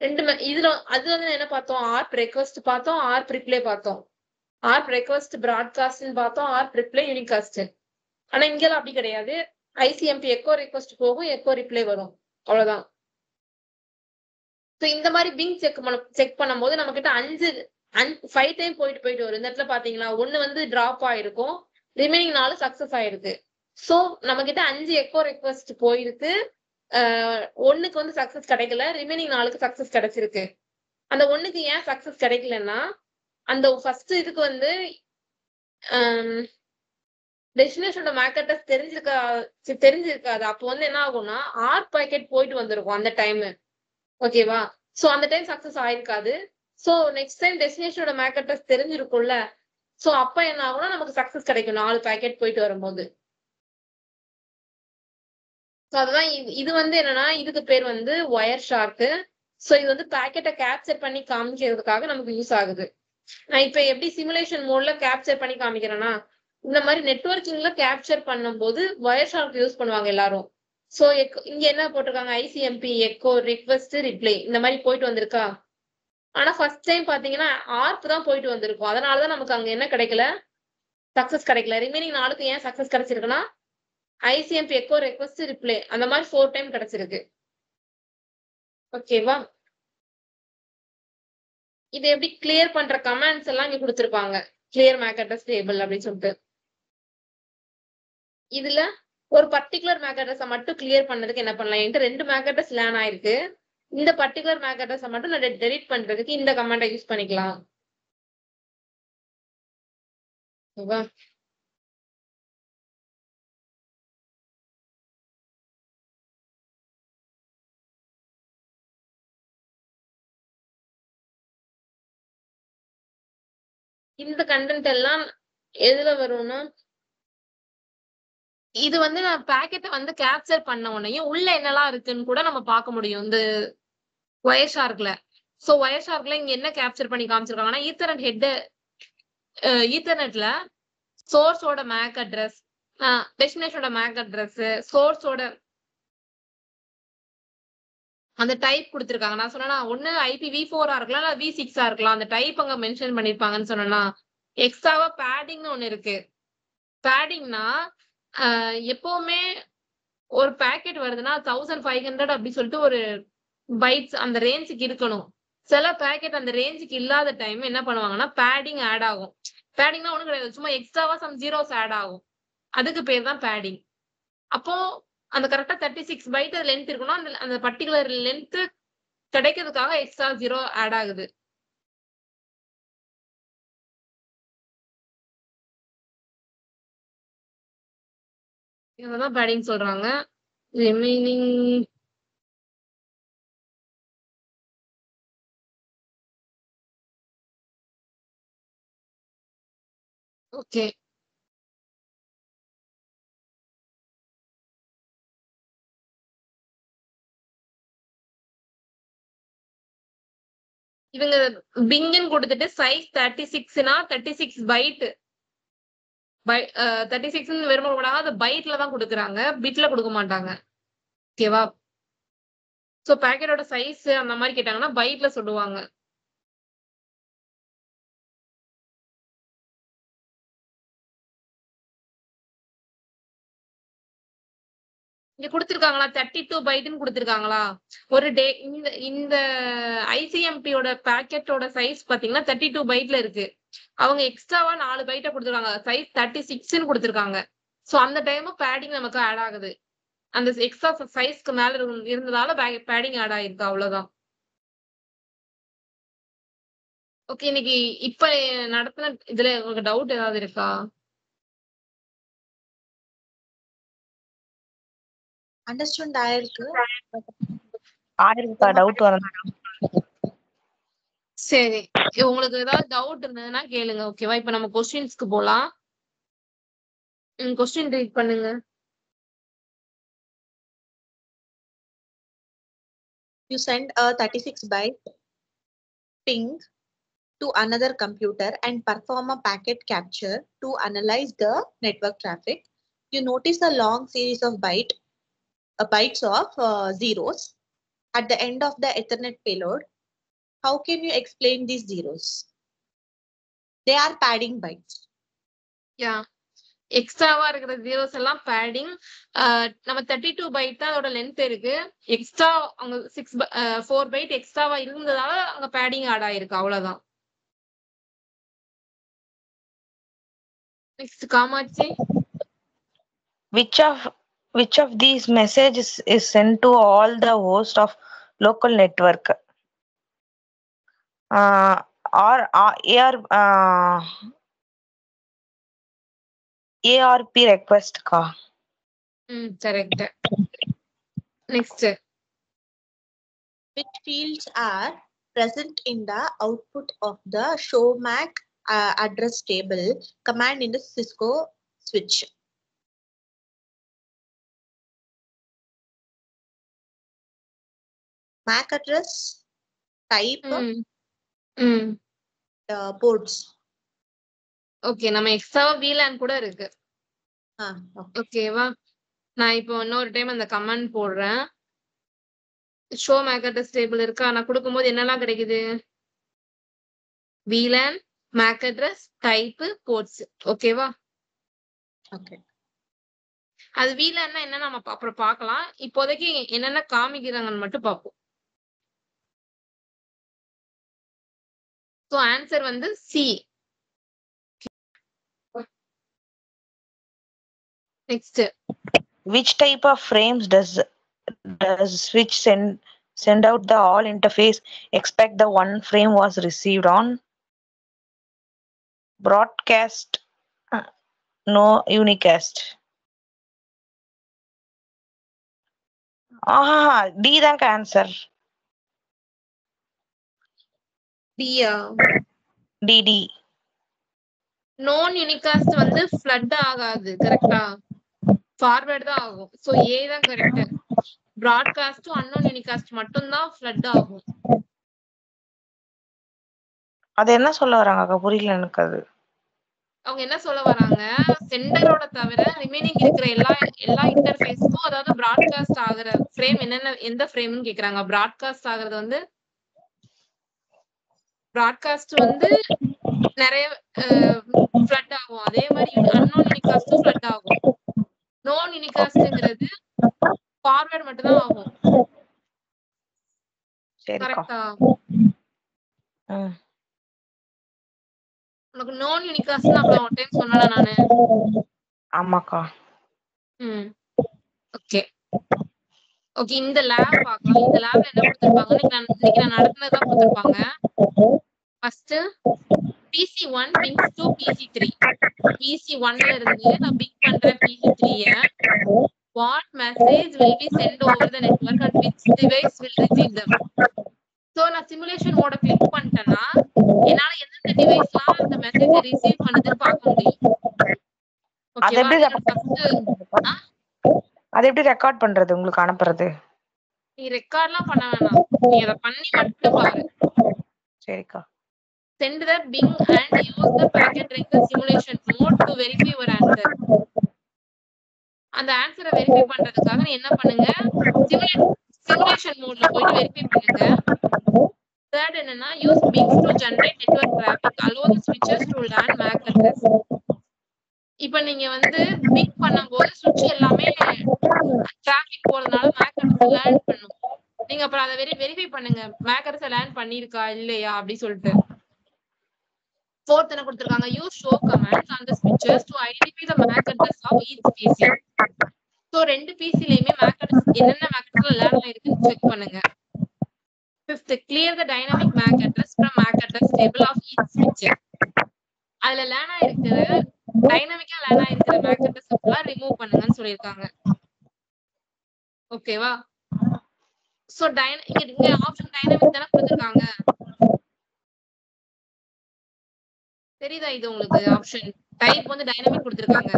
S1: ரெண்டு இதுல அது வந்து என்ன பார்த்தோம்? ஆர்ப் ரெக்வஸ்ட் பார்த்தோம், ஆர்ப் ரிப்ளே பார்த்தோம். ஆர்ப் ரெக்வஸ்ட் பிராட்காஸ்ட் பார்த்தோம், ஆர்ப் ரிப்ளே யூனிகாஸ்ட். ஆனா இங்கெல்லாம் அப்படி கிடையாது. ஐசிஎம்பி எக்கோ ரெக்வஸ்ட் போகும், எக்கோ ரிப்ளே வரும், அவ்வளவுதான். இந்த மாதிரி பிங் செக் பண்ணும்போது நம்ம கிட்ட 5 டைம் போயிட்டு வரும். இந்த இடத்துல பாத்தீங்களா 1 வந்து டிராப் ஆயிருக்கும், ரிமைனிங் 4 சக்சஸ் ஆயிருக்கு. சோ நம்ம கிட்ட 5 எக்கோ ரெக்வஸ்ட் போயிருக்கு, 1க்கு வந்து சக்சஸ் கிடைக்கல, ரிமைனிங் 4க்கு சக்சஸ் கிடைச்சிருக்கு. அந்த 1க்கு ஏன் சக்சஸ் கிடைக்கலன்னா அந்த ஃபர்ஸ்ட் இதுக்கு வந்து டெஸ்டினேஷனோட மேக் அட்ரஸ் தெரிஞ்சிருக்காது. அப்போ வந்து என்ன ஆகும்னா ஆர் பாக்கெட் போயிட்டு வந்திருக்கும் அந்த டைம். ஓகேவா? சோ அந்த டைம் சக்சஸ் ஆயிருக்காது. சோ நெக்ஸ்ட் டைம் டெஸ்டினேஷனோட மேக் அட்ரஸ் தெரிஞ்சிருக்கும்ல. சோ அப்ப என்ன ஆகும்னா நமக்கு சக்சஸ் கிடைக்கும் 4 பாக்கெட் போயிட்டு வரும்போது. சோ அதுதான் இது வந்து என்னன்னா இதுக்கு பேர் வந்து ஒயர் ஷார்க். சோ இது வந்து பாக்கெட்டை கேப்சர் பண்ணி காமிக்கிறதுக்காக நமக்கு யூஸ் ஆகுது. நான் இப்ப எப்படி சிமுலேஷன் மோட்ல கேப்சர் பண்ணி காமிக்கிறேன்னா இந்த மாதிரி நெட்வொர்க்கிங்ல கேப்சர் பண்ணும்போது ஒயர் ஷார்க் யூஸ் பண்ணுவாங்க எல்லாரும். சோ இங்க என்ன போட்டிருக்காங்க? ஐசிஎம்பி எக்கோ ரிக்வெஸ்ட் ரிப்ளை இந்த மாதிரி போயிட்டு வந்திருக்கா. ஆனா ஃபர்ஸ்ட் டைம் பாத்தீங்கன்னா ஆர்ப் தான் போயிட்டு வந்திருக்கும். அதனாலதான் நமக்கு அங்க என்ன கிடைக்கல, சக்சஸ் கிடைக்கல. ரிமைனிங் 4க்கு ஏன் சக்சஸ் கிடைச்சிருக்குன்னா ஐசிஎம்பி எக்கோ ரெக்வெஸ்ட் ரிப்ளை அந்த மாதிரி 4 டைம் கிடைச்சிருக்கு. ஓகேவா? இது எப்படி கிளியர் பண்ற கமாண்ட்ஸ் எல்லாம் இங்க கொடுத்திருப்பாங்க. கிளியர் மேக் அட்ரஸ் டேபிள் அப்படின்னு சொல்லிட்டு. இதுல ஒரு பர்டிகுலர் மேக் அட்ரஸை மட்டும் கிளியர் பண்ணதுக்கு என்ன பண்ணலாம்? என்கிட்ட 2 மேக் அட்ரஸ் லேர்ன் ஆயிருக்கு. இந்த பர்டிகுலர் மேக் அட்ரஸை மட்டும் நான் டெலீட் பண்றதுக்கு இந்த கமாண்டை யூஸ் பண்ணிக்கலாம். ஓகேவா? இந்த கண்டென்ட் எல்லாம் எதுல வரும்னா இது வந்து நான் பாக்கெட்டை வந்து கேப்சர் பண்ண உடனேயும் உள்ள என்னெல்லாம் இருக்குன்னு கூட நம்ம பார்க்க முடியும் இந்த ஒயர் ஷார்க்ல. சோ ஒயர் ஷார்க்ல இங்க என்ன கேப்சர் பண்ணி காமிச்சிருக்காங்கன்னா ஈத்தர்நெட் ஹெட், ஈத்தர்நெட்ல சோர்ஸோட மேக் அட்ரஸ், டெஸ்டினேஷனோட மேக் அட்ரஸ், சோர்ஸோட அந்த டைப் கொடுத்திருக்காங்க. நான் சொன்னா ஒண்ணு IPv4 இருக்கலாம் இல்ல V6 இருக்கலாம். அந்த டைப் அங்க மென்ஷன் பண்ணிருப்பாங்கன்னு சொன்னா எக்ஸ்ட்ராவா பேடிங்னு ஒண்ணு இருக்கு. பேடிங்னா எப்பவுமே ஒரு பேக்கெட் வருதுன்னா 1500 அப்படி சொல்லிட்டு ஒரு பைட்ஸ் அந்த ரேஞ்சுக்கு இருக்கணும். சில பேக்கெட் அந்த ரேஞ்சுக்கு இல்லாத டைம் என்ன பண்ணுவாங்கன்னா பேடிங் ஆட் ஆகும். பேடிங்னா ஒண்ணும் கிடையாது, சும்மா எக்ஸ்ட்ராவா சம் ஜீரோஸ் ஆட் ஆகும். அதுக்கு பேர் தான் பேடிங். அப்போ அந்த கரெக்டா 36 பைட் லென்த் இருக்கணும். அந்த பர்டிகுலர் லென்த் கிடைக்கிறதுக்காக எக்ஸ்ட்ரா 0 ஆட் ஆகுது. இததான் பேடிங் சொல்றாங்க. Remaining okay. இவங்க பிங்னு கொடுத்துட்டு சைஸ் 36னா 36 பைட் 36 வெறும் அது பைட்ல தான் கொடுக்குறாங்க, பிட்ல கொடுக்க மாட்டாங்க. ஓகேவா? சோ பேக்கெட்டோட சைஸ் அந்த மாதிரி கேட்டாங்கன்னா பைட்ல சொல்லுவாங்க. இங்க கொடுத்திருக்காங்களா 32 பைட்னு கொடுத்திருக்காங்களா? ஒரு டே இந்த ஐசிஎம்பியோட பேக்கெட்டோட சைஸ் பாத்தீங்கன்னா 32 பைட்ல இருக்கு. அவங்க எக்ஸ்ட்ராவா 4 பைட்டை கொடுத்திருக்காங்க, சைஸ் 36ன்னு கொடுத்திருக்காங்க. சோ அந்த டைம் பேடிங் நமக்கு ஆட் ஆகுது. அந்த எக்ஸ்ட்ரா சைஸ்க்கு மேல இருந்ததால பேடிங் ஆட் ஆயிருக்கு, அவ்வளவுதான். ஓகே, இன்னைக்கு இப்ப நடத்தின இதுல உங்களுக்கு டவுட் ஏதாவது இருக்கா?
S3: அண்டர்ஸ்டாண்ட் ஆயிருக்கு.
S2: ஆயிருக்கா டவுட் வரும்.
S1: சரி, உங்களுக்கு ஏதாவது டவுட் இருந்ததுன்னா கேளுங்க. ஓகேவா? இப்ப நம்ம கொஸ்டின்ஸ்க்கு போலாம். கொஸ்டின் ரீட் பண்ணுங்க.
S3: You send a 36 byte ping to another computer and perform a packet capture to analyze the network traffic. You notice a long series of bytes of zeros at the end of the Ethernet payload. How can you explain these zeros? They are padding bytes.
S1: யா, எக்ஸ்ட்ராவா இருக்கிற zeros எல்லாம் padding. நம்ம 32 byte தான் அதோட length இருக்கு. Extra அவங்க 4 byte எக்ஸ்ட்ராவா இருந்ததால அங்க பேடிங் ஆட் ஆயிருக்கு, அவ்வளவுதான். Next Kamakshi.
S2: Which of these messages is sent to all the hosts of local network? Or ARP request ka?
S1: Correct. Next.
S3: Which fields are present in the output of the show MAC address table command in the Cisco switch? MAC address, type, ports.
S1: Okay, நம்ம எக்ஸ்ட்ராவா VLAN கூட இருக்கு. ஓகேவா? நான் இப்போ இன்னொரு time அந்த comment போடுறேன். ஷோ மேக் அட்ரஸ் டேபிள் இருக்கா? நான் கொடுக்கும்போது என்னெல்லாம் கிடைக்குது? VLAN, MAC address, type, ports. ஓகேவா?
S3: ஓகே.
S1: அது VLAN என்ன நம்ம அப்புறம் பார்க்கலாம். இப்போதைக்கு என்னென்ன காமிக்கிறாங்கன்னு மட்டும் பார்ப்போம். ஸோ ஆன்சர் வந்து C. Next.
S2: Which type of frames does switch send out the all interface expect the one frame was received on? Broadcast, no unicast. D தான் answer. D.
S1: நான் யூனிகாஸ்ட் வந்து ஃப்ளட் ஆகாது, கரெக்டா? ஃபார்வர்ட் தான் ஆகும். So ஏ தான் correct. பிராட்காஸ்டும் unknown unicast மட்டும் தான் ஃப்ளட் ஆகும்.
S2: அது என்ன சொல்ல வராங்க? புரியல எனக்கு அது.
S1: அவங்க என்ன சொல்ல வராங்க, சென்டரோட தவிர ரிமைனிங் இருக்கிற எல்லா இன்டர்ஃபேஸ்க்கும், அதாவது பிராட்காஸ்ட் ஆகுற ஃப்ரேம் எந்த ஃப்ரேம்னு கேக்குறாங்க. பிராட்காஸ்ட் ஆகுறது வந்து நிறைய ஃப்ளட் ஆகும். அதே மாதிரி அன்னோன் யூனிகாஸ்டும் ஃப்ளட் ஆகும். நோன் யூனிகாஸ்ட்ங்கிறது ஃபார்வர்ட் மட்டும் தான் ஆகும். கரெக்ட்டா? உனக்கு நோன் யூனிகாஸ்ட் அப்படி ஒரு டைம் சொன்னல நானு.
S2: ஆமாக்கா.
S1: ஓகே ஓகே, இந்த லேப் பார்க்கலாம். இந்த லேப்ல என்ன கொடுத்திருப்பாங்க? இன்னைக்கு நான் நடத்துனதா கொடுத்திருப்பாங்க. First PC1 pings to PC3. PC1ல இருந்து நான் பிங் பண்றேன் PC3ய. What message will be sent over the network and which device will receive them? So நான் சிமுலேஷன் மோட கிளிக் பண்ணிட்டேன்னா என்னால எந்தெந்த டிவைஸ்லாம் அந்த மெசேஜை ரிசீவ் பண்ணுதுன்னு பார்க்க முடியும்.
S2: அது எப்படி ரெக்கார்ட் பண்றது, உங்களுக்கு அனுப்புறது?
S1: நீ ரெக்கார்ட்லாம் பண்ண வேணாம், நீ அத பண்ணி மட்டும் பாரு.
S2: சரிக்கா.
S1: Send the Bing and use the packet tracer simulation mode to verify your answer. அந்த ஆன்சரை வெரிஃபை பண்றதுக்காக நீ என்ன பண்ணுங்க, சிமுலேஷன் மோட்ல போயிட்டு வெரிஃபை பண்ணுங்க. தேர்ட் என்னன்னா, use Bings to generate network traffic, allow the switches to learn MAC address. இப்போ நீங்க வந்து பிங் பண்ணும்போது சுவிட்ச் எல்லாமே டிராஃபிக் போறதுனால MAC address லேர்ன் பண்ணும். நீங்க அப்புறம் அதை வெரிஃபை பண்ணுங்க, MAC address லேர்ன் பண்ணிருக்கா இல்லையா அப்படி சொல்லிட்டு. Fourth என்ன கொடுத்திருக்காங்க, use show commands on the switches to identify the MAC address of each PC. So ரெண்டு PCலயுமே MAC address என்னென்ன MAC address லேர்ன் ஆயிருக்குன்னு செக் பண்ணுங்க. Fifth, clear the dynamic MAC address from MAC address table of each switch. அதுல learn ஆயிருக்கிற டைனமிக்கா learn ஆயிருக்கிற MAC address எல்லாம் remove பண்ணுங்கன்னு சொல்லியிருக்காங்க. ஓகேவா? So இங்க ஆப்ஷன் டைனமிக் தானே கொடுத்திருக்காங்க. தெரியுதா இது உங்களுக்கு? ஆப்ஷன் டைப் வந்து டைனமிக் கொடுத்திருக்காங்க.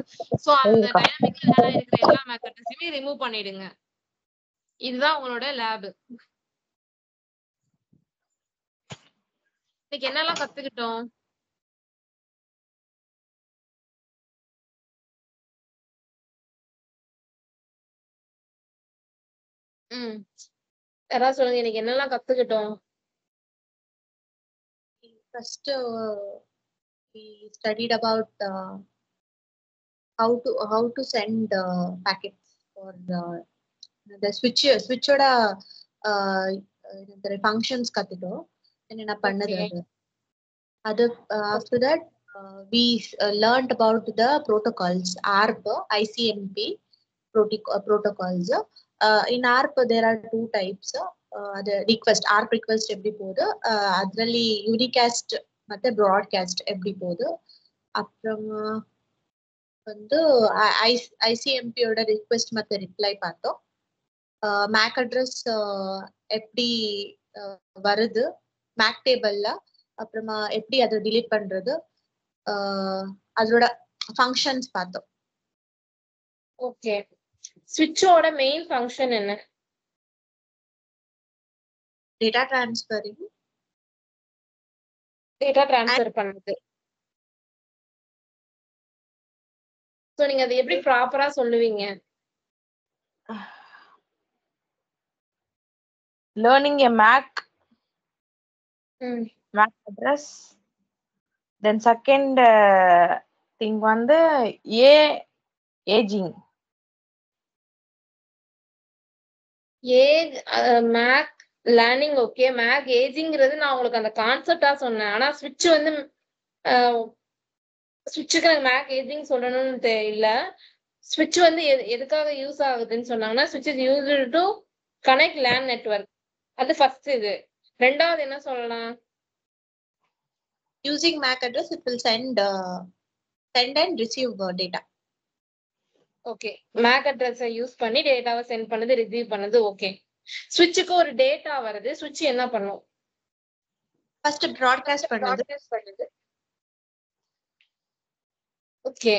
S1: சோ அந்த டைனமிக்ல ஆட் ஆயிருக்கிற எல்லா மேத்தட்ஸையுமே ரிமூவ் பண்ணிடுங்க. இதுதான் உங்களோட லேப். இன்னைக்கு என்னெல்லாம் கத்துக்கிட்டோம்? யாராவது சொல்லுங்க, இன்னைக்கு என்னெல்லாம் கத்துக்கிட்டோம்?
S3: First, we studied about how to send packets for the switchoda the functions கத்துட்டோம். என்னென்ன பண்ணது அது. After that, we learned about the protocols, ARP, ICMP protocols. In ARP there are two types. The request, ARP request எப்படி போகுது, அதರಲ್ಲಿ unicast ಮತ್ತೆ broadcast எப்படி போகுது. அப்புறமா வந்து ICMP ஓட request ಮತ್ತೆ reply பார்த்தோம். MAC address எப்படி வருது MAC டேபிள்ல, அப்புறமா எப்படி அதை delete பண்றது, அதோட ஃபங்க்ஷன்ஸ் பார்த்தோம்.
S1: ஓகே, ஸ்விட்சோட மெயின் ஃபங்க்ஷன் என்ன?
S3: டேட்டா ட்ரான்ஸ்ஃபரிங்,
S1: டேட்டா ட்ரான்ஸ்ஃபர் பண்ணுது. சோ நீங்க அதை எப்படி ப்ராப்பரா சொல்லுவீங்க?
S2: learning a MAC address. Then second thing வந்து aging.
S1: MAC learning. Okay, MAC ஏஜிங்கிறது நான் உங்களுக்கு அந்த கான்செப்டா சொன்னேன். ஆனா ஸ்விட்ச் வந்து ஸ்விட்சுக்கு எனக்கு மேக் ஏஜிங் சொல்லணும்னு இல்ல. ஸ்விட்ச் வந்து எதுக்காக யூஸ் ஆகுதுன்னு சொன்னாங்கன்னா, ஸ்விட்ச் is used to connect LAN network. அது ஃபர்ஸ்ட். இது ரெண்டாவது என்ன சொல்லலாம்?
S3: using MAC address it will send and receive data.
S1: Okay, MAC அட்ரஸை யூஸ் பண்ணி டேட்டாவை சென்ட் பண்ணது, ரிசீவ் பண்ணது. ஓகே, ஸ்விட்சுக்கு ஒரு டேட்டா வருது, ஸ்விட்ச் என்ன பண்ணும்?
S3: ஃபர்ஸ்ட் ப்ராட்காஸ்ட் பண்ணுது.
S1: ஓகே,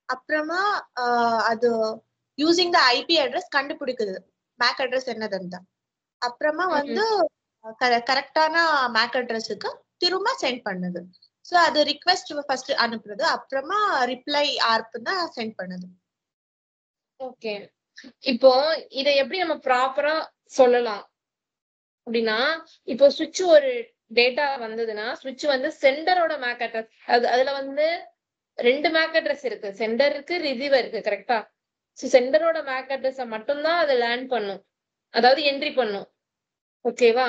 S3: அப்புறமா அது யூசிங் த ஐபி அட்ரஸ் கண்டுபிடிக்குது மேக் அட்ரஸ் என்னதுன்னு. அப்புறமா வந்து கரெக்டான மேக் அட்ரஸுக்கு திரும்ப சென்ட் பண்ணுது. சோ அது ரிக்வெஸ்ட் ஃபர்ஸ்ட் அனுப்புறது, அப்புறமா ரிப்ளை ஆர்ப்னா சென்ட் பண்ணுது.
S1: ஓகே, இப்போ இத எப்படி நம்ம ப்ராப்பரா சொல்லலாம் அப்படின்னா, இப்போ ஸ்விட்ச் ஒரு டேட்டா வந்ததுன்னா ஸ்விட்ச் வந்து சென்டரோட மேக் அட்ரஸ், அதுல வந்து 2 மேக் அட்ரஸ் இருக்கு, சென்டர் இருக்கு, ரிசீவர் இருக்கு. கரெக்டா? சோ சென்டரோட மேக் அட்ரஸ மட்டும்தான் அது லேர்ன் பண்ணும், அதாவது என்ட்ரி பண்ணும். ஓகேவா?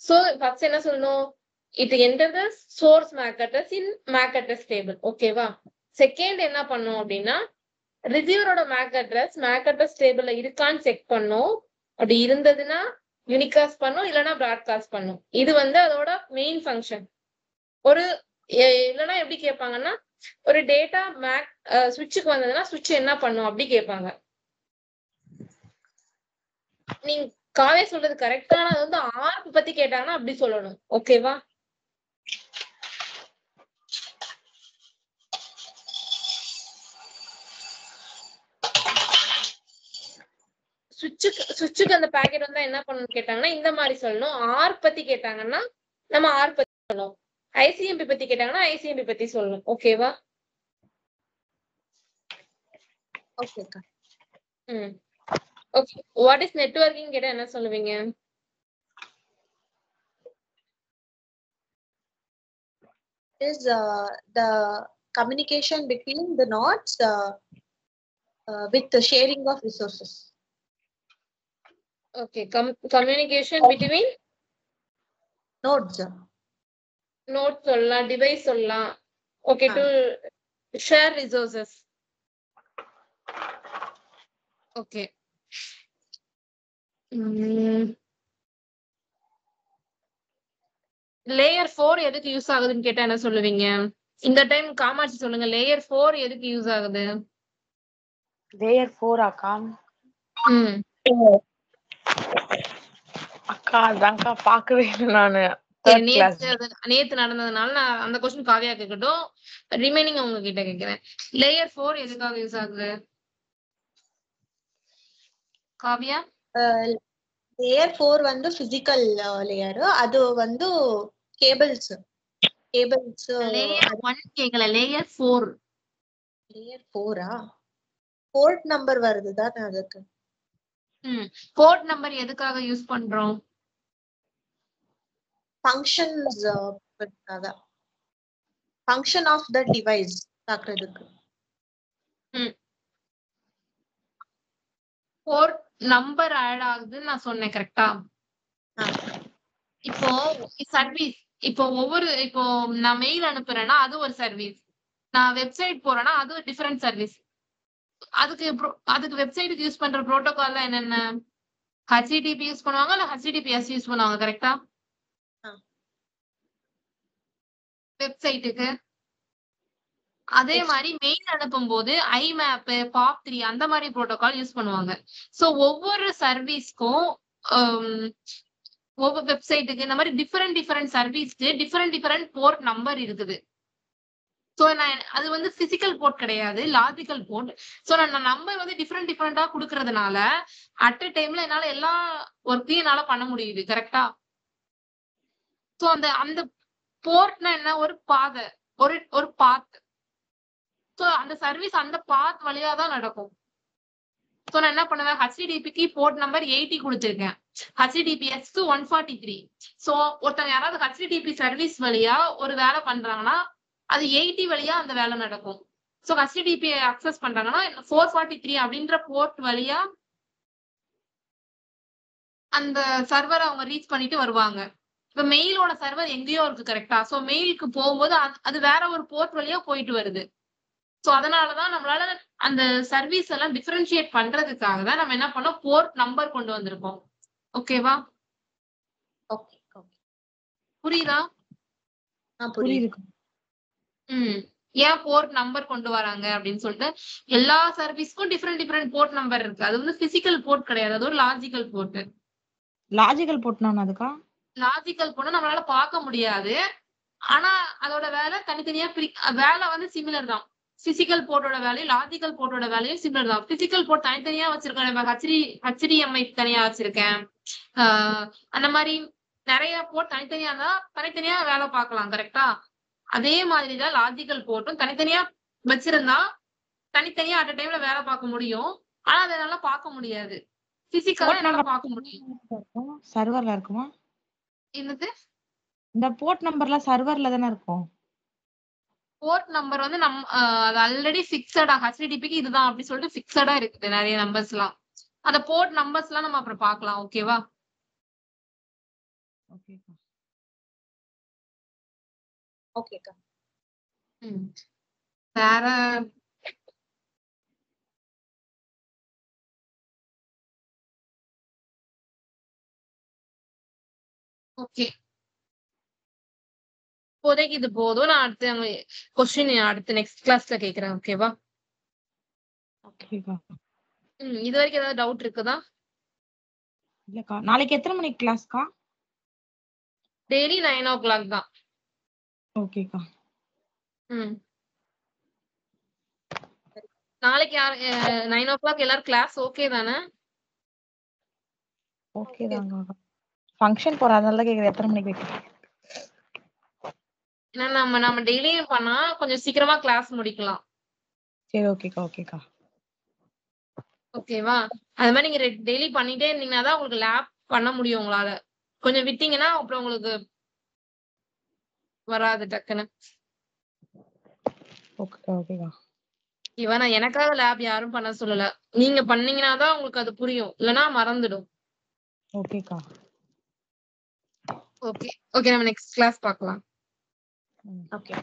S1: சோ ஃபர்ஸ்ட் என்ன சொல்லணும்? it enter the source MAC address in MAC address table. ஓகேவா? செகண்ட் என்ன பண்ணும் அப்படின்னா, ரிசீவரோட MAC address டேபிள்ல இருக்கான்னு செக் பண்ணும். அப்படி இருந்ததுன்னா யூனிகாஸ்ட் பண்ணும், இல்லைன்னா பிராட்காஸ்ட் பண்ணும். இது வந்து அதோட மெயின் ஃபங்க்ஷன். ஒரு இல்லைன்னா எப்படி கேட்பாங்கன்னா, ஒரு டேட்டா மேக் ஸ்விட்சுக்கு வந்ததுன்னா ஸ்விட்ச் என்ன பண்ணும் அப்படி கேட்பாங்க. நீங்க காவே சொல்றது கரெக்டான வந்து ஆர்ப் பத்தி கேட்டாங்கன்னா அப்படி சொல்லணும். ஓகேவா? ஸ்விட்சுக்கு அந்த பாக்கெட் வந்தா என்ன பண்ணணும்னு கேட்டாங்கன்னா இந்த மாதிரி சொல்லணும். ஆர்ப் பத்தி கேட்டாங்கன்னா நம்ம ஆர்ப் பத்தி சொல்லணும். ஐசிஎம்பி பத்தி கேட்டாங்கன்னா ஐசிஎம்பி பத்தி சொல்லணும். ஓகேவா?
S3: ஓகேக்கா.
S1: ஓகே, வாட் இஸ் நெட்வொர்க்கிங் கேட்டா என்ன சொல்லுவீங்க?
S3: is the communication between the nodes with the sharing of resources.
S1: Okay, communication between
S3: nodes
S1: சொல்லலாம், டிவைஸ் சொல்லலாம். Okay, to share resources. Okay, layer 4 எதுக்கு யூஸ் ஆகுதுன்னு கேட்டா என்ன சொல்லுவீங்க? இந்த டைம் காமாட்சி சொல்லுங்க, லேயர் 4 எதுக்கு யூஸ் ஆகுது?
S2: லேயர் 4 ஆக்கா?
S1: ம்
S2: அக்கா அதான்க்கா பாக்கவே இல்லை நானு
S1: சரி,
S2: தேர்ட் கிளாஸ்.
S1: நேத்து நடந்ததுனால நான் அந்த கொஸ்டின் காவியா கேட்கட்டும். ரிமைனிங் அவங்க கிட்ட கேட்கிறேன். லேயர் 4 எதுக்காக யூஸ் ஆகுது காவியா?
S3: லேயர் 4 வந்து பிசிக்கல் லேயர். அது வந்து கேபிள்ஸ்
S1: லேயர் 1 கேக்கல, லேயர் 4.
S3: லேயர் 4ஆ? போர்ட் நம்பர் வருதுதான் அதுக்கு.
S1: போர்ட் நம்பர் எதுக்காக யூஸ் பண்றோம்?
S3: Functions function of the device பார்க்கிறதுக்கு.
S1: போர்ட் நம்பர் ஆட் ஆகுதுன்னு நான் சொன்னேன், கரெக்டா? இப்போ சர்வீஸ், இப்போ நான் மெயில் அனுப்புறேன்னா அது ஒரு சர்வீஸ், நான் வெப்சைட் போறேன்னா அது ஒரு டிஃபரெண்ட் சர்வீஸ். அதுக்கு வெப்சைட்டுக்கு யூஸ் பண்ற புரோட்டோகால் என்னென்ன? HTTP யூஸ் பண்ணுவாங்க இல்ல HTTPS யூஸ் பண்ணுவாங்க, கரெக்டா? வெப்சைட்டுக்கு அதே மாதிரி மெயில் அனுப்பும் போது IMAP, POP3 அந்த மாதிரி புரோட்டோகால் யூஸ் பண்ணுவாங்க. சோ ஒவ்வொரு சர்வீஸ்க்கும் ஒவ்வொரு வெப்சைட்டுக்கு இந்த மாதிரி டிஃபரெண்ட் சர்வீஸ்க்கு டிஃபரெண்ட் போர்ட் நம்பர் இருக்குது. சோ அது வந்து பிசிக்கல் போர்ட் கிடையாது, லாஜிக்கல் போர்ட். சோ நான் நம்பர் வந்து டிஃபரெண்டா குடுக்கறதுனால அட் அ டைம்ல என்னால எல்லா ஒர்க்கையும் என்னால பண்ண முடியுது, கரெக்டா? சோ அந்த போர்ட்னா என்ன? ஒரு பாதை, ஒரு பாத். சோ அந்த சர்வீஸ் அந்த பாத் வழியா தான் நடக்கும். சோ நான் என்ன பண்ணுவேன், HTTPக்கு போர்ட் நம்பர் 80 கொடுத்திருக்கேன், HTTPSக்கு 143. சோ ஒருத்தங்க யாராவது HTTP சர்வீஸ் வழியா ஒரு வேலை பண்றாங்கன்னா அது 80 வழியா அந்த வேலை நடக்கும். சோ HTTP அக்சஸ் பண்றாங்கன்னா 443 அப்படின்ற போர்ட் வழியா அந்த சர்வரை அவங்க ரீச் பண்ணிட்டு வருவாங்க. இப்ப மெயிலோட சர்வர் எங்கேயோ இருக்கு, கரெக்டா? சோ மெயிலுக்கு போகும்போது அது வேற ஒரு போர்ட் வழியா போயிட்டு வருது. சோ அதனாலதான் நம்மளால அந்த சர்வீஸ் எல்லாம் டிஃபரன்ஷியேட் பண்றதுக்காக தான் நம்ம என்ன பண்ணோம், போர்ட் நம்பர் கொண்டு வந்திருக்கோம். ஓகேவா?
S3: ஓகே
S1: புரியுதா?
S3: புரியுது.
S1: ஏன் போர்ட் நம்பர் கொண்டு வராங்க அப்படின்னு சொல்லிட்டு, எல்லா சர்வீஸ்க்கும் டிஃபரெண்ட் போர்ட் நம்பர் இருக்கு. அது வந்து பிசிக்கல் போர்ட் கிடையாது, அது ஒரு லாஜிக்கல் போர்ட்.
S2: லாஜிக்கல் போர்ட்னா அதுக்கா?
S1: லாஜிக்கல் போர்ட் நம்மளால பார்க்க முடியாது, ஆனா அதோட வேலை தனித்தனியா வேலை வந்து சிமிலர் தான். பிசிக்கல் போர்ட்டோட வேலையும் லாஜிக்கல் போர்ட்டோட வேலையும் சிமிலர் தான். பிசிக்கல் போர்ட் தனித்தனியா வச்சிருக்கேன், HDMI தனியா வச்சிருக்கேன். அந்த மாதிரி நிறைய போர்ட் தனித்தனியா தான் தனித்தனியா வேலை பார்க்கலாம், கரெக்டா? அதே மாதிரிதான் லாஜிக்கல் போர்ட்டும் தனித்தனியா வச்சிருந்தா தனித்தனியா அட் டைம்ல வேலை பார்க்க முடியும், ஆனா அதனால பார்க்க முடியாது. பிசிக்கலா என்னால பார்க்க முடியும்.
S2: சர்வர்ல இருக்குமா?
S1: என்னது?
S2: இந்த போர்ட் நம்பர்லாம் சர்வர்ல தானே இருக்கும்.
S1: போர்ட் நம்பர் வந்து அது ஆல்ரெடி ஃபிக்ஸடா, HTTPக்கு இதுதான் அப்படி சொல்லிட்டு ஃபிக்ஸடா இருக்குது நிறைய நம்பர்ஸ் எல்லாம். அந்த போர்ட் நம்பர்ஸ் எல்லாம் நம்ம அப்புறம் பார்க்கலாம், ஓகேவா?
S3: ஓகேக்கா.
S1: வேற ஓகே, இப்போதைக்கு இது போதும். நான் அடுத்து கொஸ்டின் அடுத்து நெக்ஸ்ட் கிளாஸ்ல கேக்குறேன், ஓகேவா?
S2: ஓகேக்கா.
S1: இது வரைக்கும் ஏதாவது டவுட் இருக்குதா?
S2: இல்லக்கா. நாளைக்கு எத்தனை மணிக்கு கிளாஸ்க்கா?
S1: டெய்லி 9 o'clock தான்.
S2: ஓகேக்கா.
S1: நாளைக்கு 9 o'clock எல்லாரும் கிளாஸ் ஓகே தானே?
S2: ஓகே தாங்க. ஃபங்க்ஷன் போறதால தான் கேக்குறேன், எத்தனை மணிக்கு கேக்குறேன்.
S1: ஏன்னா நம்ம டெய்லியும் பண்ணா கொஞ்சம் சீக்கிரமா கிளாஸ் முடிக்கலாம்.
S2: சரி ஓகேக்கா.
S1: ஓகேவா? அது மாதிரி நீங்க டெய்லி பண்ணிட்டே இருந்தீங்கன்னா தான் உங்களுக்கு லேப் பண்ண முடியும் உங்களால. கொஞ்சம் விட்டீங்கன்னா அப்புறம் உங்களுக்கு வராது டக்குன்னு.
S2: ஓகேக்கா.
S1: இவனா எனக்காக லேப் யாரும் பண்ண சொல்லல, நீங்க பண்ணீங்கன்னா தான் உங்களுக்கு அது புரியும், இல்லைன்னா மறந்துடும்.
S2: ஓகேக்கா.
S1: ஓகே நம்ம நெக்ஸ்ட் கிளாஸ் பார்க்கலாம்.
S3: ஓகே.